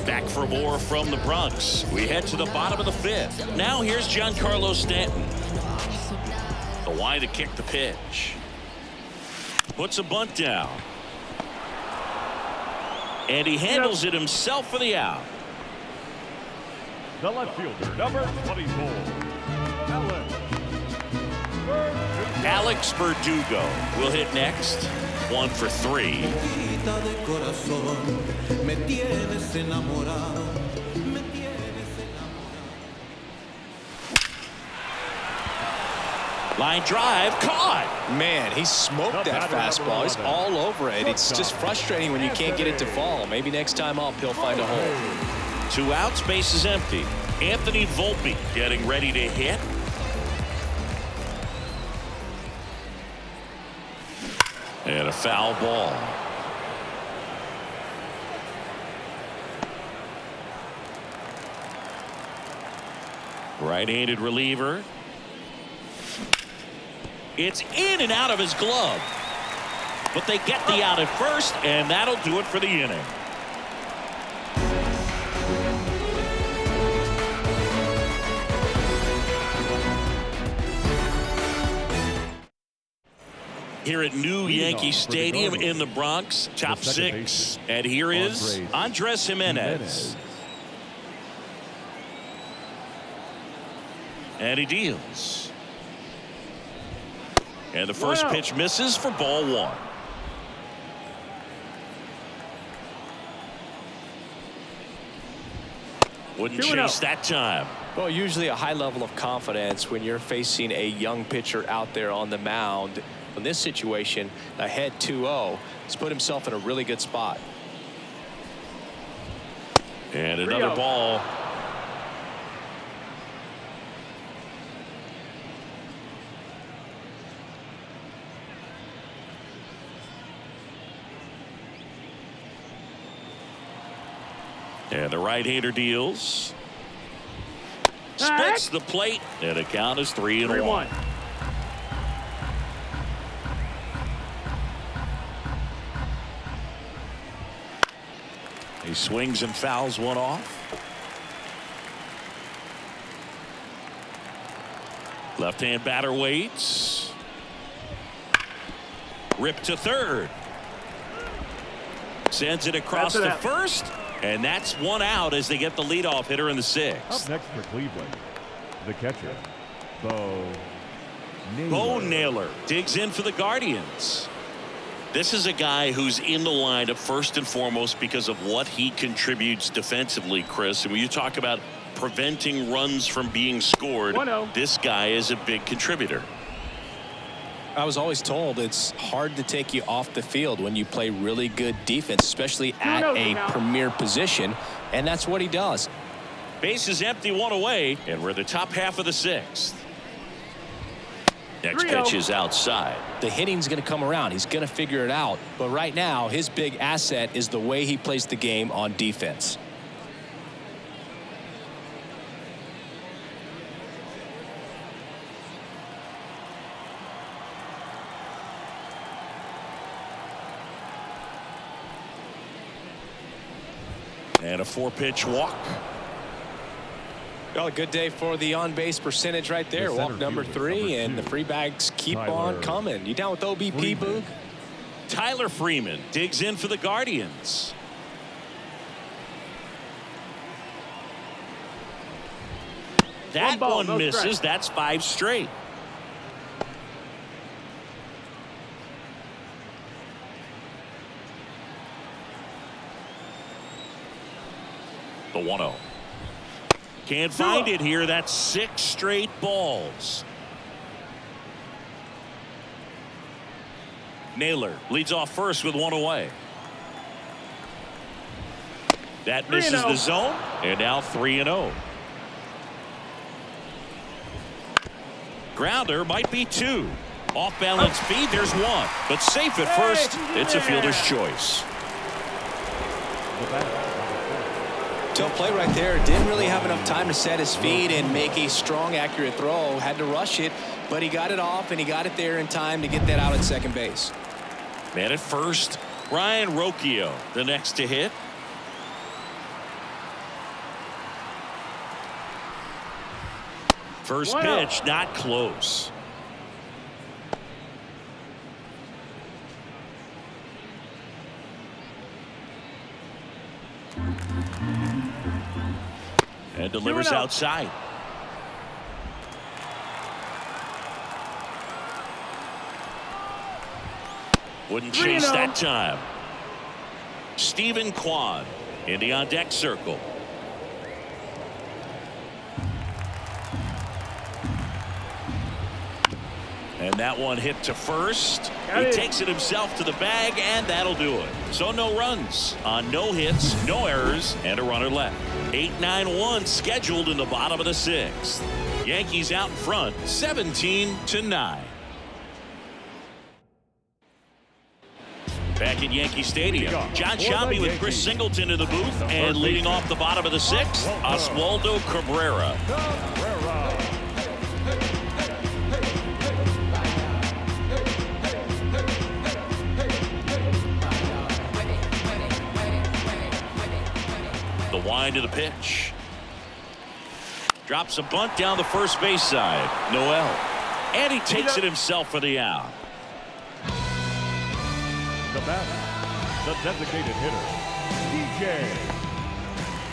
Back for more from the Bronx. We head to the bottom of the 5th. Now here's Giancarlo Stanton. The wide to kick the pitch. Puts a bunt down. And he handles it himself for the out. The left fielder, number 24, Alex Verdugo will hit next. 1 for 3. Line drive, caught. Man, he smoked that fastball. He's all over it. It's just frustrating when you can't get it to fall. Maybe next time up he'll find a hole. 2 outs, base is empty. Anthony Volpe getting ready to hit. And a foul ball. Right-handed reliever. It's in and out of his glove. But they get the out at first, and that'll do it for the inning. Here at new Yankee Stadium in the Bronx, top 6. And here is Andres Jimenez. And he deals. And the first pitch misses for ball 1. Wouldn't 2-0. chase that time. Well, usually a high level of confidence when you're facing a young pitcher out there on the mound. In this situation, ahead 2-0, he's put himself in a really good spot. And another 3-0. ball. And the right-hander deals. Splits the plate, and the count is 3-1. 3-1. He swings and fouls one off. Left-hand batter waits. Rip to third. Sends it across to first. And that's one out as they get the leadoff hitter in the sixth. Up next for Cleveland, the catcher, Bo Naylor digs in for the Guardians. This is a guy who's in the lineup first and foremost because of what he contributes defensively, Chris. And when you talk about preventing runs from being scored, 1-0. this guy is a big contributor. I was always told it's hard to take you off the field when you play really good defense, especially at a premier position, and that's what he does. Base is empty, one away, and we're in the top half of the sixth. Next 3-0. pitch is outside. The hitting's going to come around. He's going to figure it out. But right now, his big asset is the way he plays the game on defense. And a 4-pitch walk. Well, a good day for the on-base percentage right there. The Walk number fielder, 3, number and the 2, free bags keep Tyler on coming. You down with OBP, Freeman. Boog? Tyler Freeman digs in for the Guardians. That ball, one no misses. strike. That's 5 straight. The 1-0. Can't find it here. That's 6 straight balls. Naylor leads off first with 1 away. That misses 3-0. the zone, and now 3-0. Grounder might be 2. Off balance feed, there's 1. But safe at first. It's a fielder's choice. the batter, Tough play right there. Didn't really have enough time to set his feet and make a strong, accurate throw. Had to rush it, but he got it off, and he got it there in time to get that out at second base. Man at first, Ryan Rocchio, the next to hit. First pitch, not close. And delivers outside. Wouldn't chase that time. Stephen Kwan in the on-deck circle. And that one hit to first. He takes it himself to the bag, and that'll do it. So no runs on no hits, no errors, and a runner left. 8-9-1 scheduled in the bottom of the sixth. Yankees out in front, 17-9. Back at Yankee Stadium, John Shambi with Chris Singleton in the booth, and leading off the bottom of the sixth, Oswaldo Cabrera. The wind of the pitch. Drops a bunt down the first base side. Noel. And he takes it himself for the out. The batter, the designated hitter, DJ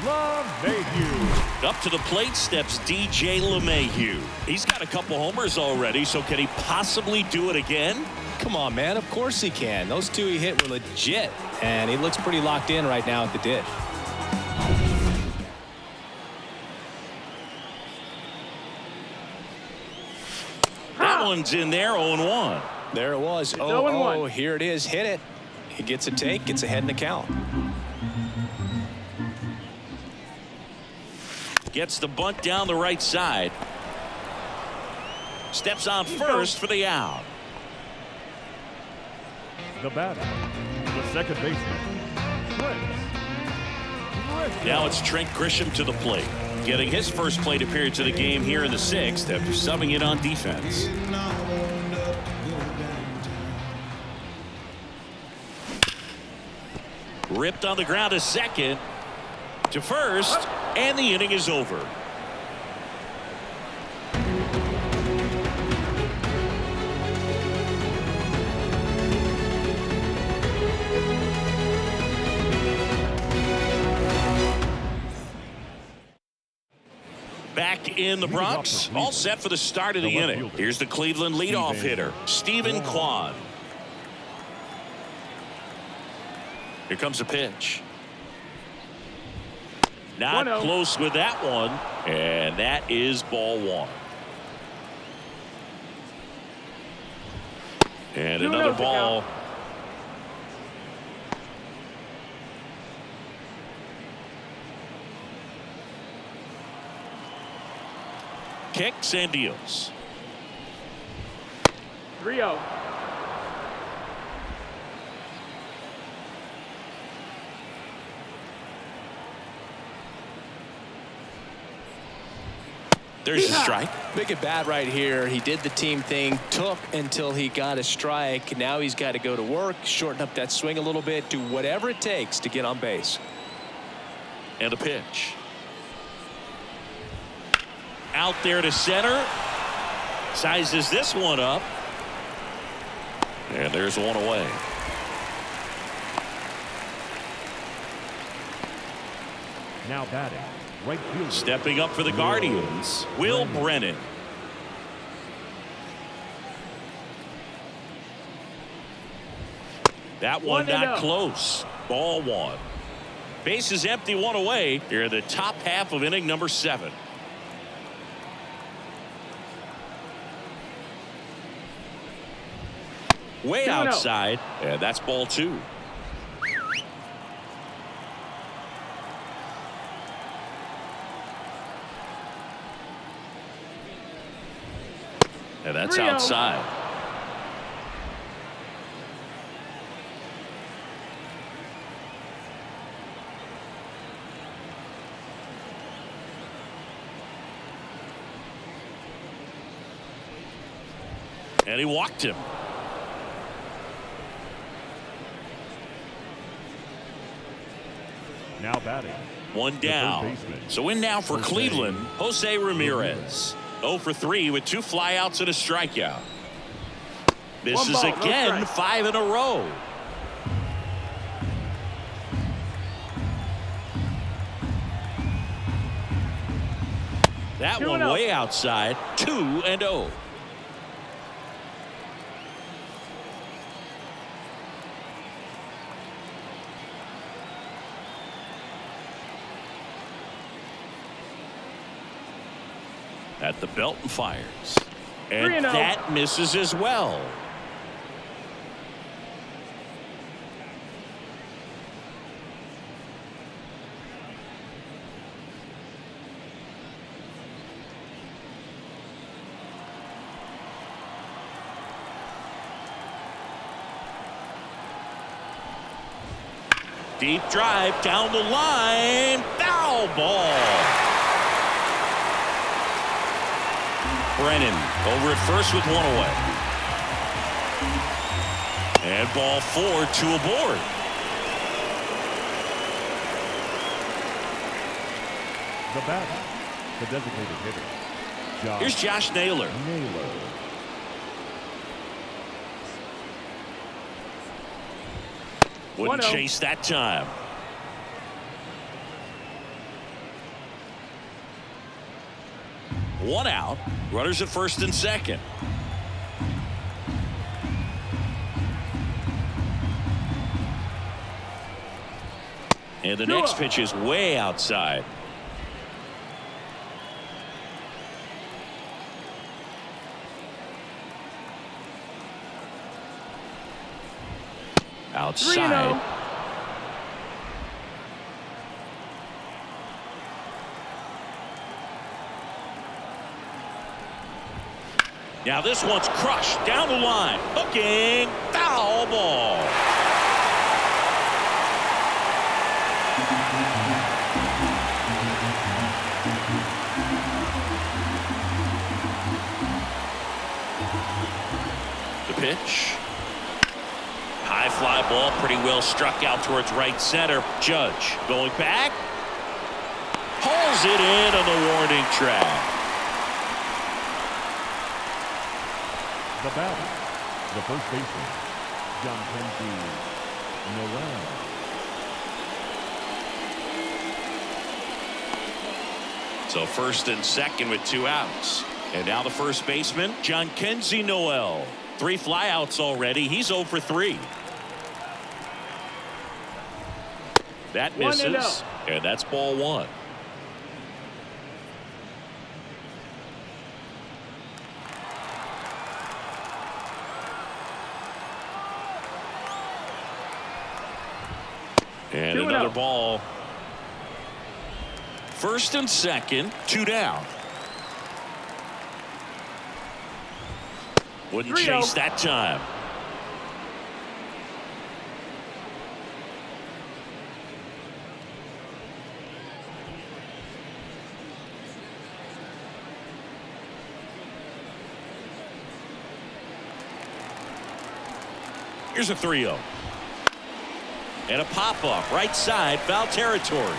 LeMahieu. Up to the plate steps DJ LeMahieu. He's got a couple homers already, so can he possibly do it again? Come on, man. Of course he can. Those 2 he hit were legit, and he looks pretty locked in right now at the dish. That one's in there, 0-1. There it was. It's Oh, 0-1. here it is. Hit it. He gets a take, gets ahead in the count. Gets the bunt down the right side. Steps on first for the out. The batter, the second baseman, Trent. Now it's Trent Grisham to the plate, getting his first plate appearance of the game here in the 6th after subbing in on defense. Ripped on the ground to second, to first, and the inning is over. Back in the Bronx, all set for the start of the inning. Here's the Cleveland leadoff hitter, Stephen Kwan. Here comes a pitch. Not 1-0. close with that one, and that is ball 1. And 2-0 another to ball. count. Kicks and deals. 3-0. There's the strike. Big at bat right here. He did the team thing, took until he got a strike. Now he's got to go to work, shorten up that swing a little bit, do whatever it takes to get on base. And a pitch. Out there to center. Sizes this one up. And there's one away. Now batting, right fielder. Stepping up for the Guardians, Will Brennan. That one 1-0. not close. Ball 1. Base is empty, 1 away. Here in the top half of inning number 7. Way 2-0. outside, and that's ball 2. And that's 3-0. outside. And he walked him. Now batting, One down. So in now for Cleveland, Jose Ramirez. 0 for 3 with 2 flyouts and a strikeout. Misses ball, no again, strike. 5 in a row. That 2-0. one way outside, 2-0. At the belt and fires. And 3-0. that misses as well. Deep drive down the line. Foul ball. Brennan over at first with 1 away. And ball 4, 2 aboard. the batter, the designated hitter, Josh. Here's Josh Naylor. Wouldn't 1-0. chase that time. One out. Runners at first and second. And the next pitch is way outside. outside. 3-0. Now this one's crushed down the line. Hooking. Foul ball. The pitch. High fly ball, pretty well struck out towards right center. Judge going back. Hauls it in on the warning track. The batter, the first baseman, John Noel. So first and second with 2 outs. And now the first baseman, John Noel. 3 flyouts already. He's 0 for 3. That misses. And that's ball 1. And another ball. First and second, 2 down. Wouldn't chase that time. Here's a 3-0. And a pop-up right side, foul territory.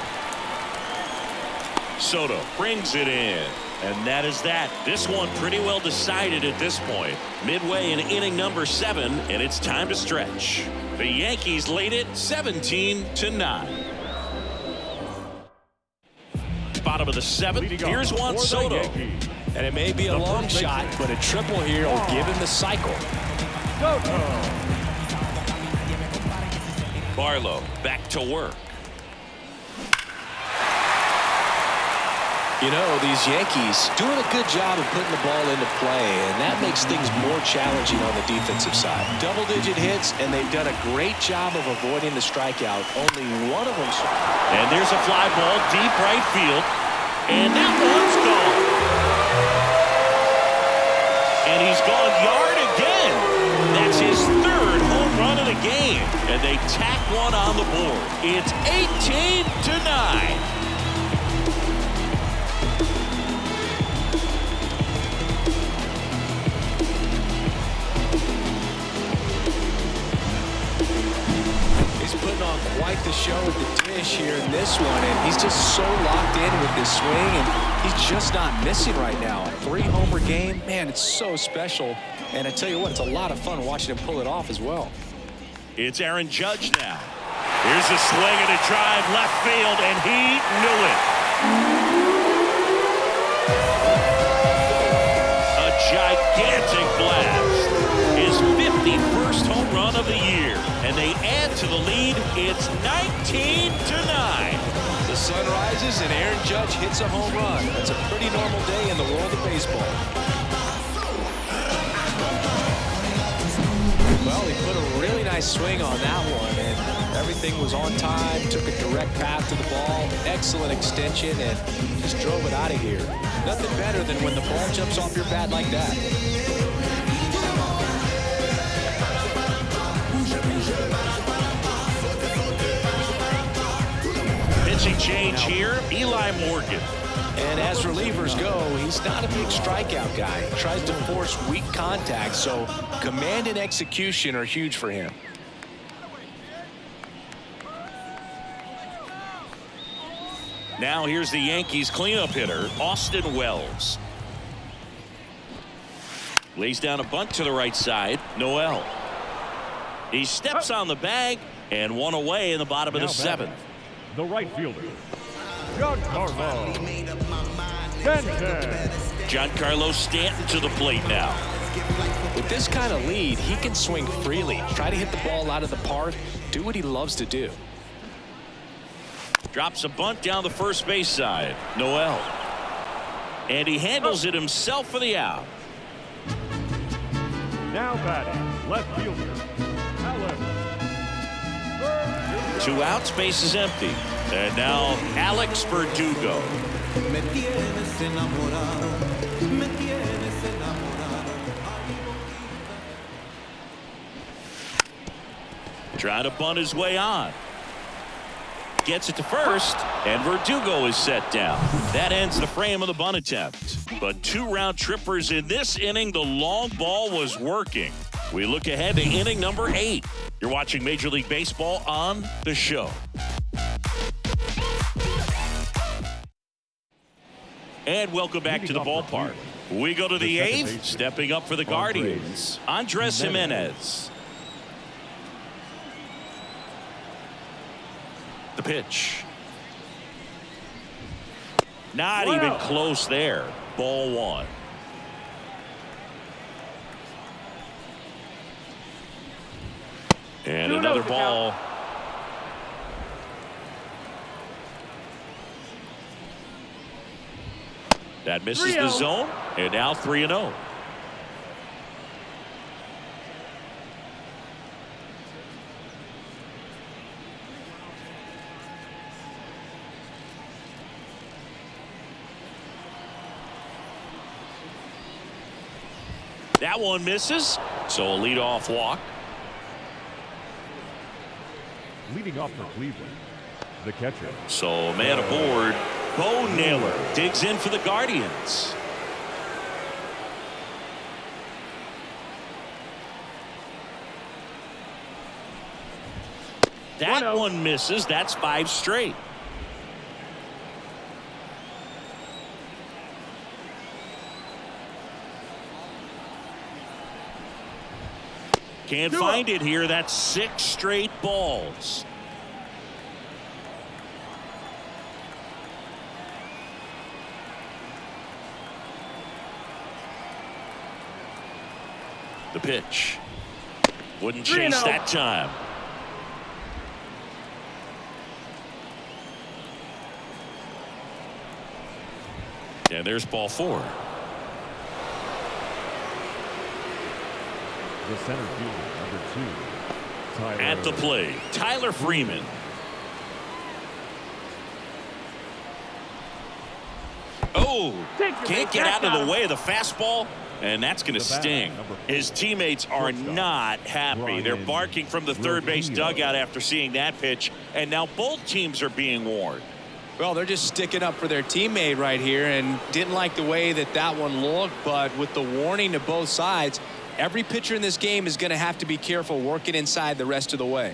Soto brings it in. And that is that. This one pretty well decided at this point. Midway in inning number 7, and it's time to stretch. The Yankees lead it 17-9. Bottom of the 7th. Here's Juan Soto. And it may be a long shot, but a triple here will give him the cycle. Barlow back to work. You know, these Yankees doing a good job of putting the ball into play, and that makes things more challenging on the defensive side. Double-digit hits, and they've done a great job of avoiding the strikeout. Only one of them. And there's a fly ball deep right field, and that one's gone. And he's gone yard again. That's his 3rd home run of the game, and they tack one on the board. It's 18-9. Putting on quite the show with the dish here in this one, and he's just so locked in with this swing, and he's just not missing right now. A 3-homer game, man, it's so special. And I tell you what, it's a lot of fun watching him pull it off as well. It's Aaron Judge now. Here's a swing and a drive left field, and he knew it. A gigantic blast. His 51st home run of the year. And they add to the lead. It's 19-9. The sun rises and Aaron Judge hits a home run. That's a pretty normal day in the world of baseball. Well, he put a really nice swing on that one, and everything was on time. Took a direct path to the ball. Excellent extension, and just drove it out of here. Nothing better than when the ball jumps off your bat like that. Pitching change here, Eli Morgan. And as relievers go, he's not a big strikeout guy. He tries to force weak contact, so command and execution are huge for him. Now here's the Yankees cleanup hitter, Austin Wells. Lays down a bunt to the right side, Noel. He steps on the bag, and one away in the bottom of the 7th. The right fielder, Giancarlo Stanton. Giancarlo Stanton to the plate now. With this kind of lead, he can swing freely, try to hit the ball out of the park, do what he loves to do. Drops a bunt down the first base side, Noel. And he handles it himself for the out. Now batting, left fielder, Alan 2 outs, base is empty. And now Alex Verdugo. Trying to bunt his way on. Gets it to first, and Verdugo is set down. That ends the frame of the bunt attempt. But 2 round trippers in this inning. The long ball was working. We look ahead to inning number 8. You're watching Major League Baseball on the show. And welcome back to the ballpark. We go to the 8th. Stepping up for the Guardians, Andres Jimenez. The pitch. Not even close there. Ball 1. And another ball. That misses the zone. And now 3-0. That one misses, so a leadoff walk. Leading off for Cleveland, the catcher. So man aboard. Bo Naylor digs in for the Guardians. That one misses. That's 5 straight. Can't find it here. That's 6 straight balls. The pitch. Wouldn't chase that time. And there's ball 4. The center fielder, number 2, Tyler. At the plate, Tyler Freeman. Oh, can't get out of the way of the fastball, and that's going to sting. His teammates are not happy. They're barking from the third base dugout after seeing that pitch, and now both teams are being warned. Well, they're just sticking up for their teammate right here and didn't like the way that one looked, but with the warning to both sides, every pitcher in this game is going to have to be careful working inside the rest of the way.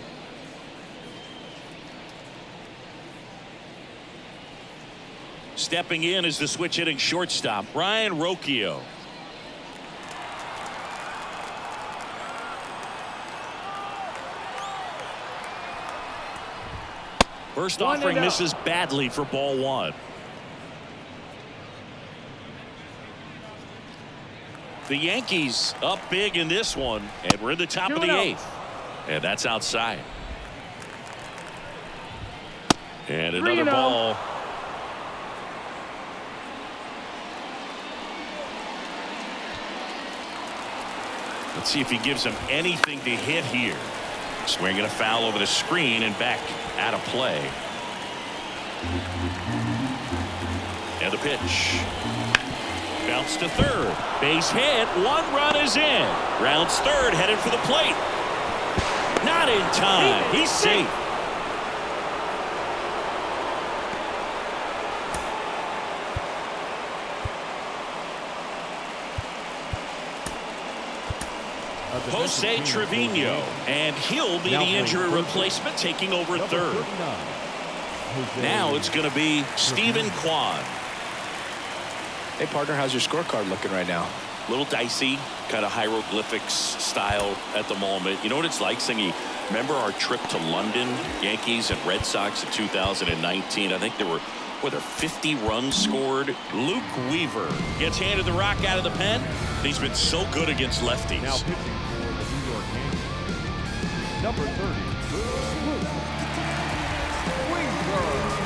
Stepping in is the switch hitting shortstop, Ryan Rocchio. First offering misses badly for ball 1. The Yankees up big in this one, and we're in the top of the 8th. And that's outside. And another ball. Let's see if he gives him anything to hit here. Swinging a foul over the screen and back out of play. And the pitch. Bounce to third. Base hit. 1 run is in. Rounds third, headed for the plate. Not in time. He's safe. Jose Trevino, and he'll be the injury replacement, taking over third. Now it's going to be Stephen Kwan. Hey, partner, how's your scorecard looking right now? A little dicey, kind of hieroglyphics style at the moment. You know what it's like, Singy? Remember our trip to London, Yankees and Red Sox in 2019? I think there were 50 runs scored. Luke Weaver gets handed the rock out of the pen. He's been so good against lefties. Now pitching for the New York Yankees, number 30, Weaver.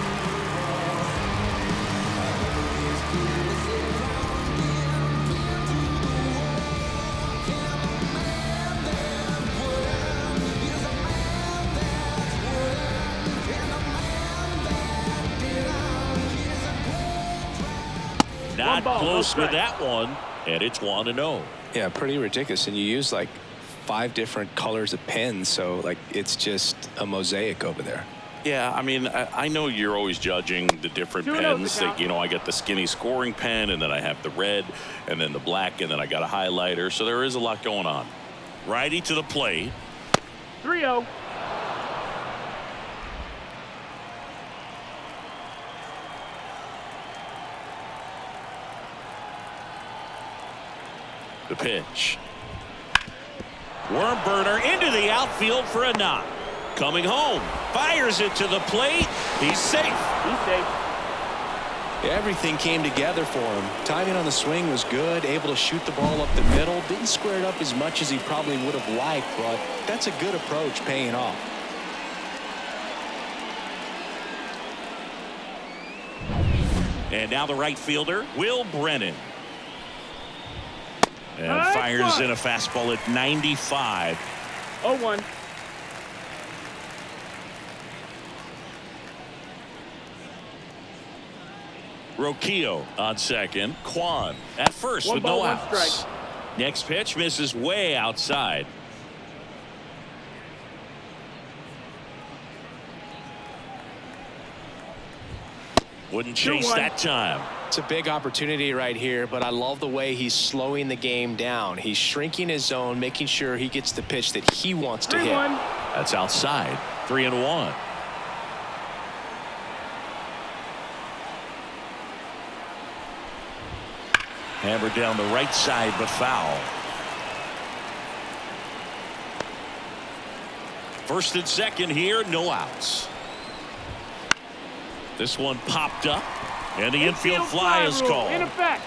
close with that one, and it's 1-0. Yeah, pretty ridiculous. And you use like 5 different colors of pens, so like it's just a mosaic over there. Yeah, I mean, I know you're always judging the different 2-0 pens. the count. You know, I got the skinny scoring pen, and then I have the red, and then the black, and then I got a highlighter. So there is a lot going on. Righty to the plate. 3-0. The pitch. Worm burner into the outfield for a knock. Coming home. Fires it to the plate. He's safe. He's safe. Everything came together for him. Timing on the swing was good, able to shoot the ball up the middle. Didn't square it up as much as he probably would have liked, but that's a good approach paying off. And now the right fielder, Will Brennan. And Nice fires one. in a fastball at 95. 0-1. Roquillo on second. Kwan at first One with ball, no one outs. strike. Next pitch misses way outside. Wouldn't chase 2-1. that time. It's a big opportunity right here, but I love the way he's slowing the game down. He's shrinking his zone, making sure he gets the pitch that he wants to hit. 3-1. That's outside. 3-1. Hammered down the right side, but foul. First and second here, no outs. This one popped up, and the infield fly is rule called. in effect.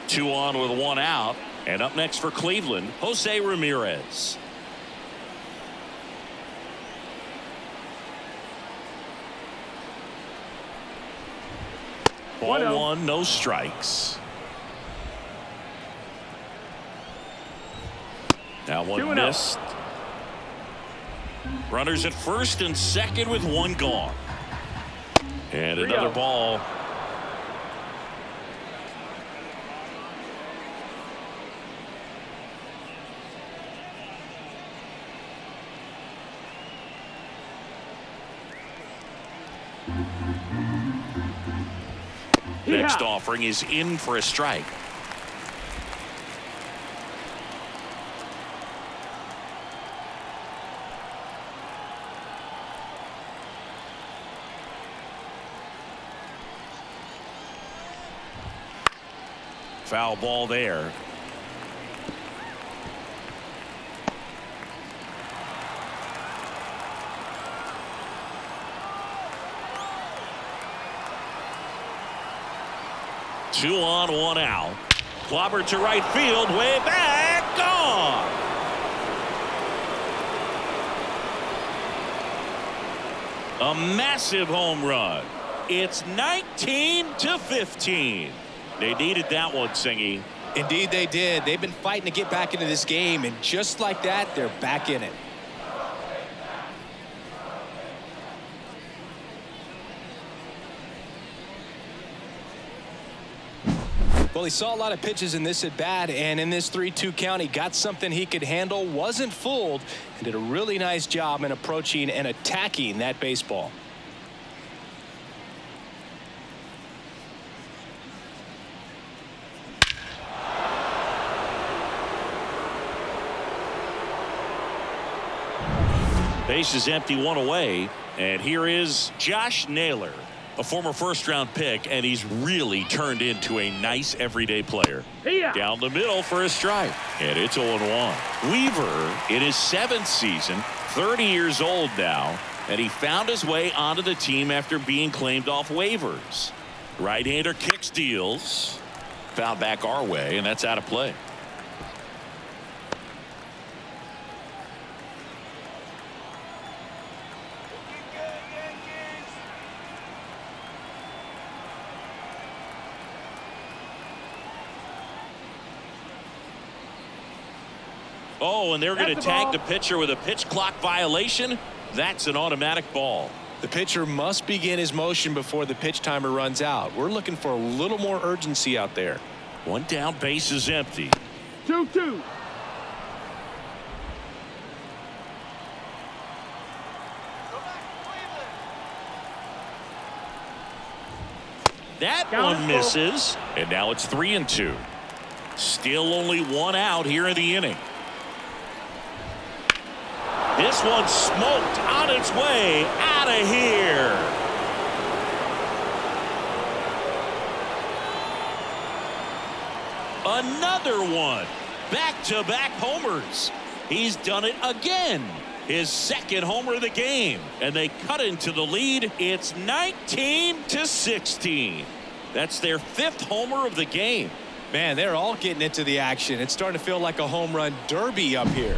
Two on with one out. And up next for Cleveland, Jose Ramirez. Ball 1-0. one, no strikes. That one 2-0. missed. Runners at first and second with one gone. And 3-0. another ball. Next Yeah. offering is in for a strike. Foul ball there. Two on, one out. Clobbered to right field, way back, gone. A massive home run. It's 19-15. They needed that one, Singy. Indeed they did. They've been fighting to get back into this game, and just like that, they're back in it. Well, he saw a lot of pitches in this at bat, and in this 3-2 count, he got something he could handle, wasn't fooled, and did a really nice job in approaching and attacking that baseball. Base is empty, one away, and here is Josh Naylor, a former first-round pick, and he's really turned into a nice everyday player. Yeah. Down the middle for a strike, and it's 0-1. Weaver in his 7th season, 30 years old now, and he found his way onto the team after being claimed off waivers. Right-hander kicks, deals, fouled back our way, and that's out of play. Oh, and they're going to That's the tag ball. the pitcher with a pitch clock violation. That's an automatic ball. The pitcher must begin his motion before the pitch timer runs out. We're looking for a little more urgency out there. One down, base is empty. 2-2. That Count one is full. misses, and now it's 3-2. Still only one out here in the inning. This one smoked on its way out of here. Another one. Back-to-back homers. He's done it again. His second homer of the game, and they cut into the lead. It's 19-16. That's their fifth homer of the game. Man, they're all getting into the action. It's starting to feel like a home run derby up here.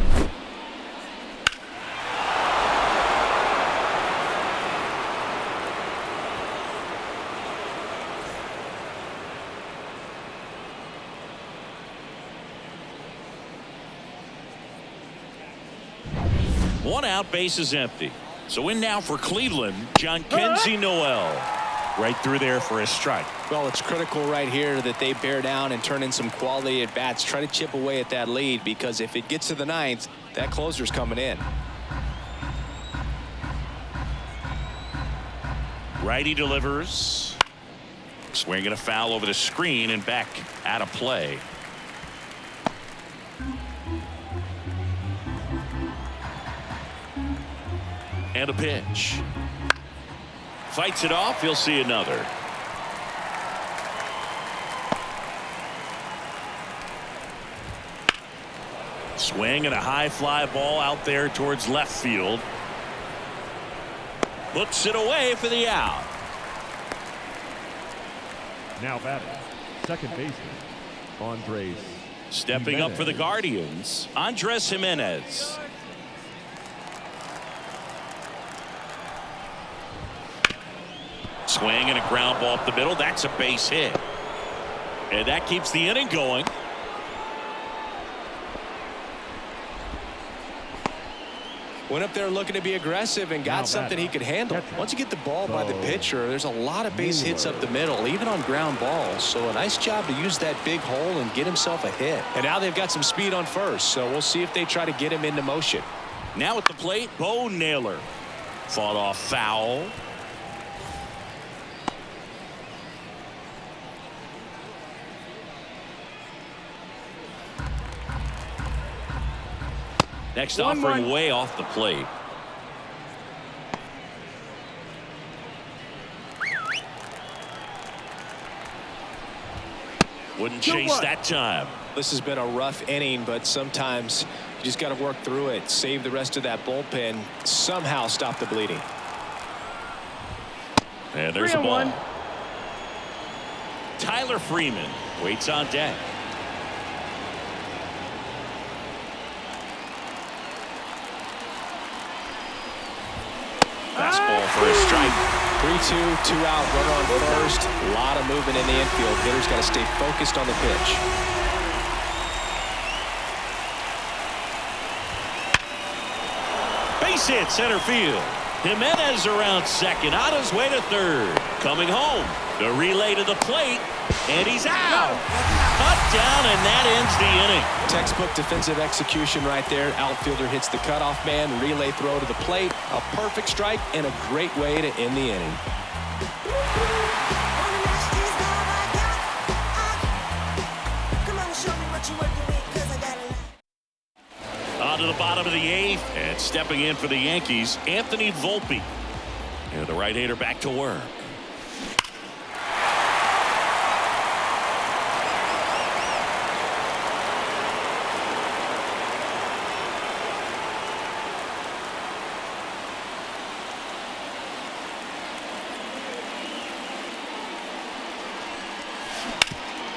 One out, base is empty. So in now for Cleveland, John Kenzie Noel. Right through there for a strike. Well, it's critical right here that they bear down and turn in some quality at bats. Try to chip away at that lead, because if it gets to the ninth, that closer's coming in. Righty delivers. Swinging a foul over the screen and back out of play. And a pitch. Fights it off. He'll see another. Swing and a high fly ball out there towards left field. Puts it away for the out. Now batting, second baseman, Andres. Stepping up for the Guardians, Andres Jimenez. Swing and a ground ball up the middle. That's a base hit. And that keeps the inning going. Went up there looking to be aggressive and got something he could handle. Once you get the ball by the pitcher, there's a lot of base hits up the middle, even on ground balls. So a nice job to use that big hole and get himself a hit. And now they've got some speed on first, so we'll see if they try to get him into motion. Now at the plate, Bo Naylor. Fought off foul. Next offering way off the plate. Wouldn't chase that time. This has been a rough inning, but sometimes you just got to work through it, save the rest of that bullpen, somehow stop the bleeding. And there's a ball. Tyler Freeman waits on deck. Fastball for a strike. 3-2, 2 out, runner on first. A lot of movement in the infield. Hitter's got to stay focused on the pitch. Base hit center field. Jimenez around second, on his way to third. Coming home. The relay to the plate, and he's out. Cut down, and that ends the inning. Textbook defensive execution right there. Outfielder hits the cutoff man, relay throw to the plate. A perfect strike and a great way to end the inning. On to the bottom of the eighth, and stepping in for the Yankees, Anthony Volpe. And the right-hander back to work.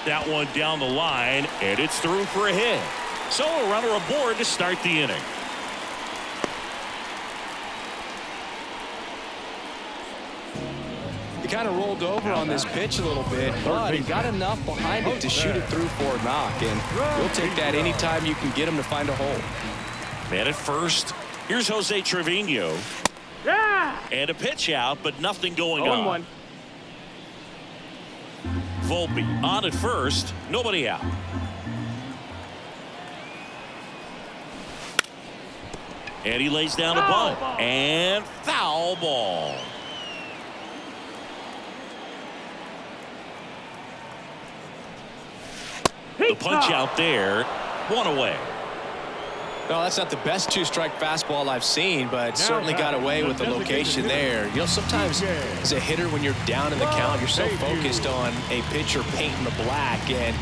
That one down the line, and it's through for a hit. So a runner aboard to start the inning. You kind of rolled over on this pitch a little bit, but he got enough behind it to shoot it through for a knock, and you'll take that anytime you can get him to find a hole. Man at first. Here's Jose Trevino. Yeah! And a pitch out, but nothing going 0-1. on. Volpe on at first, nobody out. And he lays down a bunt. And foul ball. The punch out there, one away. No, that's not the best two-strike fastball I've seen, but certainly got away with the location there. You know, sometimes as a hitter, when you're down in the count, you're so focused on a pitcher painting the black, and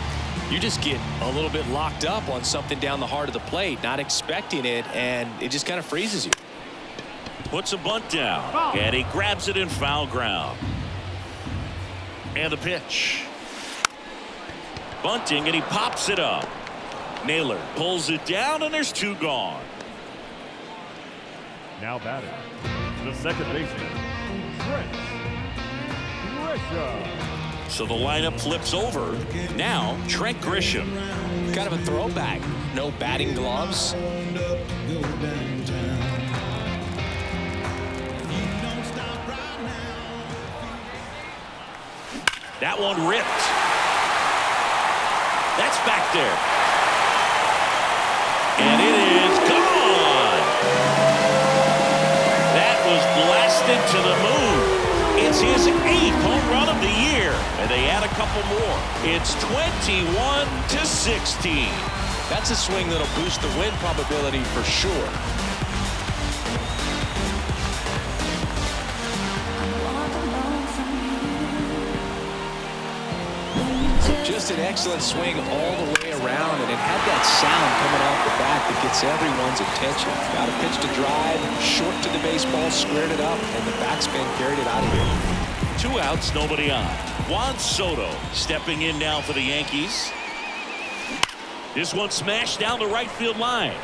you just get a little bit locked up on something down the heart of the plate, not expecting it, and it just kind of freezes you. Puts a bunt down, and he grabs it in foul ground. And the pitch. Bunting, and he pops it up. Naylor pulls it down, and there's two gone. Now batting, the second baseman, Trent Grisham. So the lineup flips over. Now Trent Grisham. Kind of a throwback. No batting gloves. That one ripped. That's back there. And it is gone. That was blasted to the moon. It's his 8th home run of the year. And they add a couple more. It's 21-16. That's a swing that'll boost the win probability for sure. Just an excellent swing all the way around, and it had that sound coming off the bat that gets everyone's attention. Got a pitch to drive, short to the baseball, squared it up, and the backspin carried it out of here. 2 outs, nobody on. Juan Soto stepping in now for the Yankees. This one smashed down the right field line.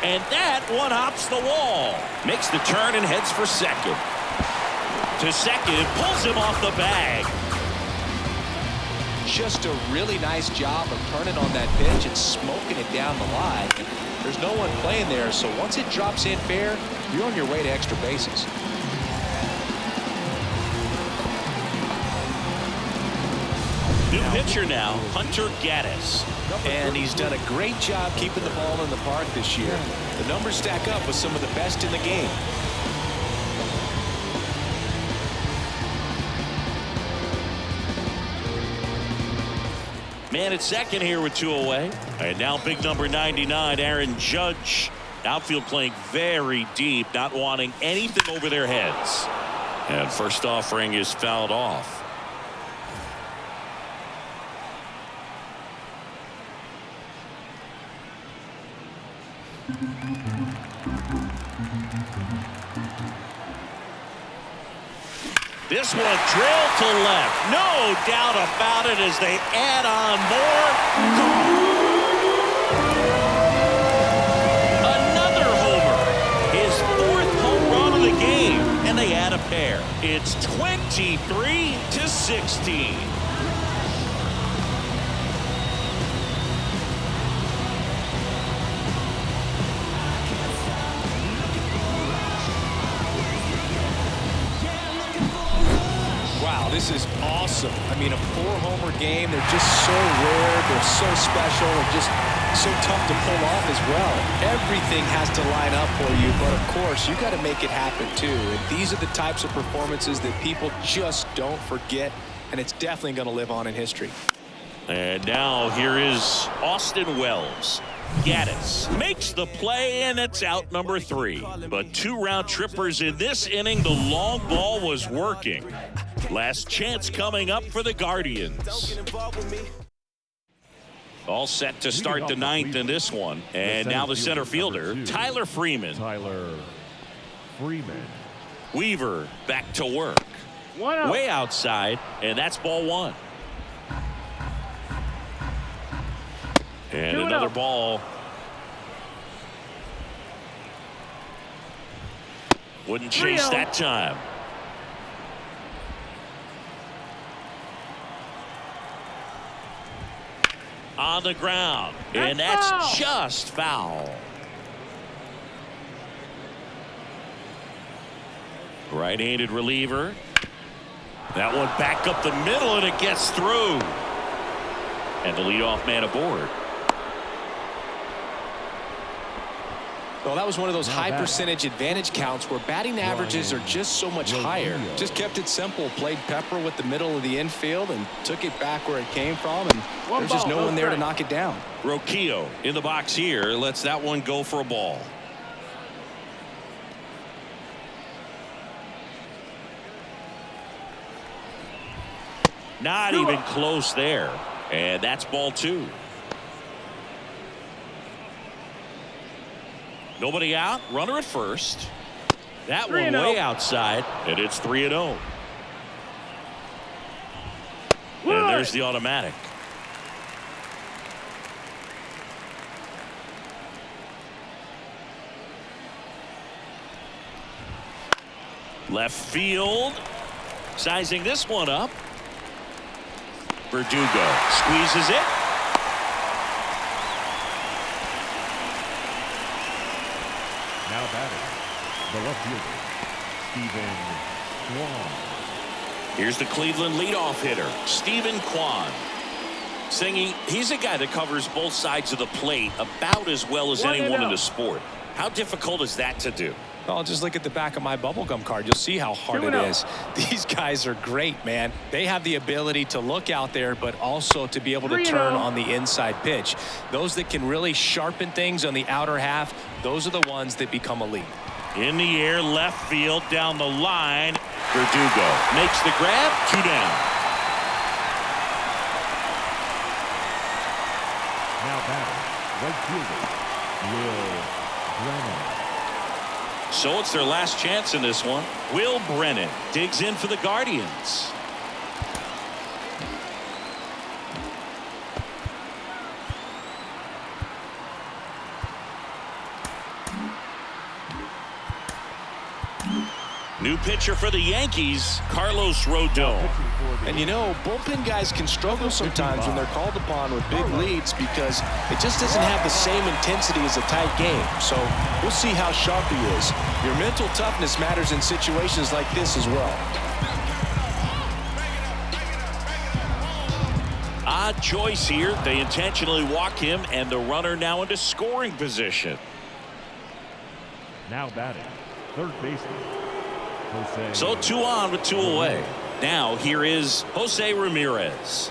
And that one hops the wall. Makes the turn and heads for second. To second, pulls him off the bag. Just a really nice job of turning on that pitch and smoking it down the line. There's no one playing there, so once it drops in fair, you're on your way to extra bases. New pitcher now, Hunter Gaddis. And he's done a great job keeping the ball in the park this year. The numbers stack up with some of the best in the game. Man at second here with 2 away. And now big number 99, Aaron Judge. Outfield playing very deep, not wanting anything over their heads. And first offering is fouled off. This one drilled to left. No doubt about it as they add on more. Another homer. His 4th home run of the game. And they add a pair. It's 23-16. This is awesome. I mean, a 4-homer game. They're just so rare. They're so special and just so tough to pull off as well. Everything has to line up for you, but of course, you got to make it happen too. And these are the types of performances that people just don't forget, and it's definitely going to live on in history. And now here is Austin Wells. Gaddis makes the play, and it's out number 3. But 2 round trippers in this inning. The long ball was working. Last chance coming up for the Guardians. All set to start the 9th in this one. And now the center fielder, Tyler Freeman. Weaver back to work. Way outside, and that's ball 1. And another ball. Wouldn't chase that time. on the ground. And That's that's foul. just foul. Right-handed reliever. That one back up the middle, and it gets through. And the leadoff man aboard. Well, that was one of those high percentage advantage counts where batting averages are just so much higher. Just kept it simple, played pepper with the middle of the infield and took it back where it came from, and there's just no one there to knock it down. Roquillo in the box here lets that one go for a ball. Not even close there. And that's ball 2. Nobody out. Runner at first. That one way outside. And it's 3-0. And there's the automatic. Left field. Sizing this one up. Verdugo squeezes it. Now batting, the left fielder, Stephen Kwan. Here's the Cleveland leadoff hitter, Stephen Kwan. Singy, he's a guy that covers both sides of the plate about as well as anyone in the sport. How difficult is that to do? Well, just look at the back of my bubblegum card. You'll see how hard it is. These guys are great, man. They have the ability to look out there, but also to be able to turn on the inside pitch. Those that can really sharpen things on the outer half, those are the ones that become elite. In the air, left field, down the line. Verdugo makes the grab, 2 down. Now batting, right fielder, Will Brennan. So it's their last chance in this one. Will Brennan digs in for the Guardians. New pitcher for the Yankees, Carlos Rodon. And you know, bullpen guys can struggle sometimes when they're called upon with big leads because it just doesn't have the same intensity as a tight game. So we'll see how sharp he is. Your mental toughness matters in situations like this as well. Odd choice here. They intentionally walk him, and the runner now into scoring position. Now batting, third baseman, Jose. So 2 on with 2 away. Now here is Jose Ramirez.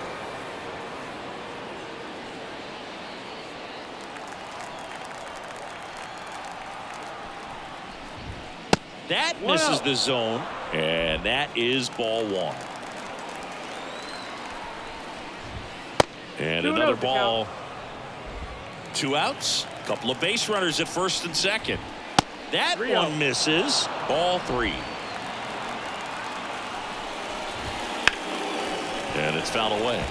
That misses the zone, and that is ball 1. And another ball. 2 outs. A couple of base runners at first and second. That one misses. Ball 3. And it's fouled away.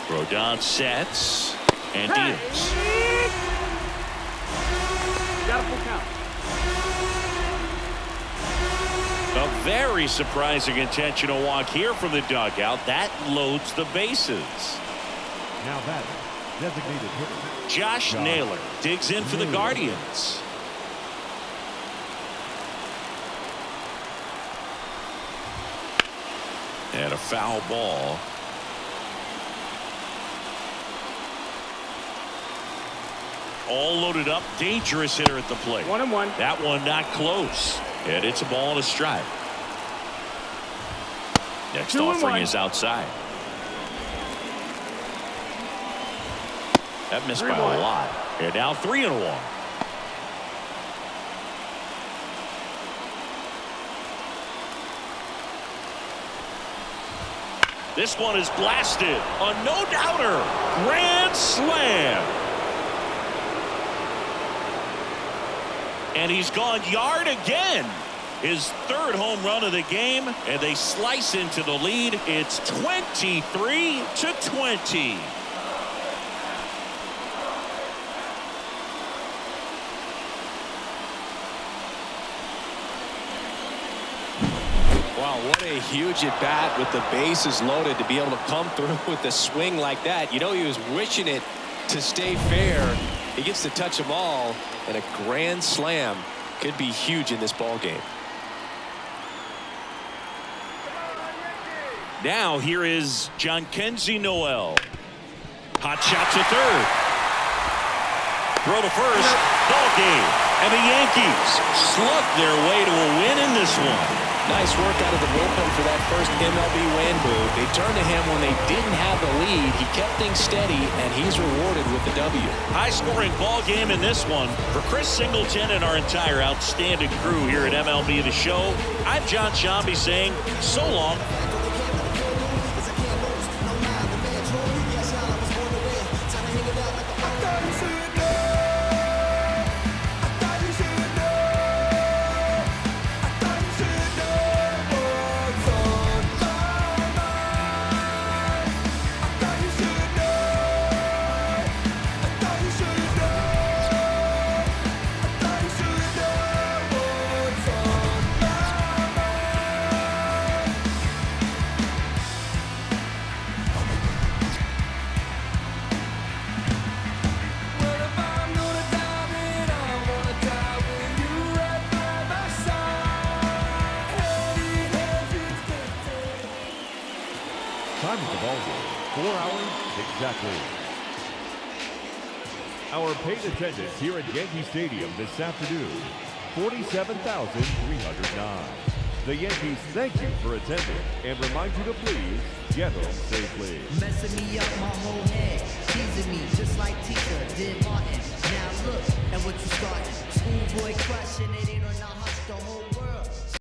Rodon sets and deals. Got a full count. A very surprising intentional walk here from the dugout. That loads the bases. Now batting, designated hitter, Josh Naylor digs in for the Guardians. And a foul ball. All loaded up. Dangerous hitter at the plate. 1-1. That one not close. And it's a ball and a strike. Next offering is outside. That missed by a lot. And now 3-1. This one is blasted. A no-doubter. Grand slam. And he's gone yard again. His 3rd home run of the game, and they slice into the lead. It's 23-20. Wow, what a huge at bat with the bases loaded to be able to come through with a swing like that. You know, he was wishing it to stay fair. He gets to touch them all, and a grand slam could be huge in this ball game. Now here is Jhonkensy Noel. Hot shot to third. Throw to first. Ball game. And the Yankees slug their way to a win in this one. Nice work out of the bullpen for that first MLB win, Boo. They turned to him when they didn't have the lead. He kept things steady, and he's rewarded with the W. High-scoring ball game in this one. For Chris Singleton and our entire outstanding crew here at MLB The Show, I'm John Shambi saying so long. Time of the ball game, 4 hours exactly. Our paid attendance here at Yankee Stadium this afternoon, 47,309. The Yankees thank you for attending and remind you to please get home safely. Messing me up my whole head, teasing me just like teacher did Martin. Now look at what you started. Schoolboy crushing, it ain't on the hush the whole world.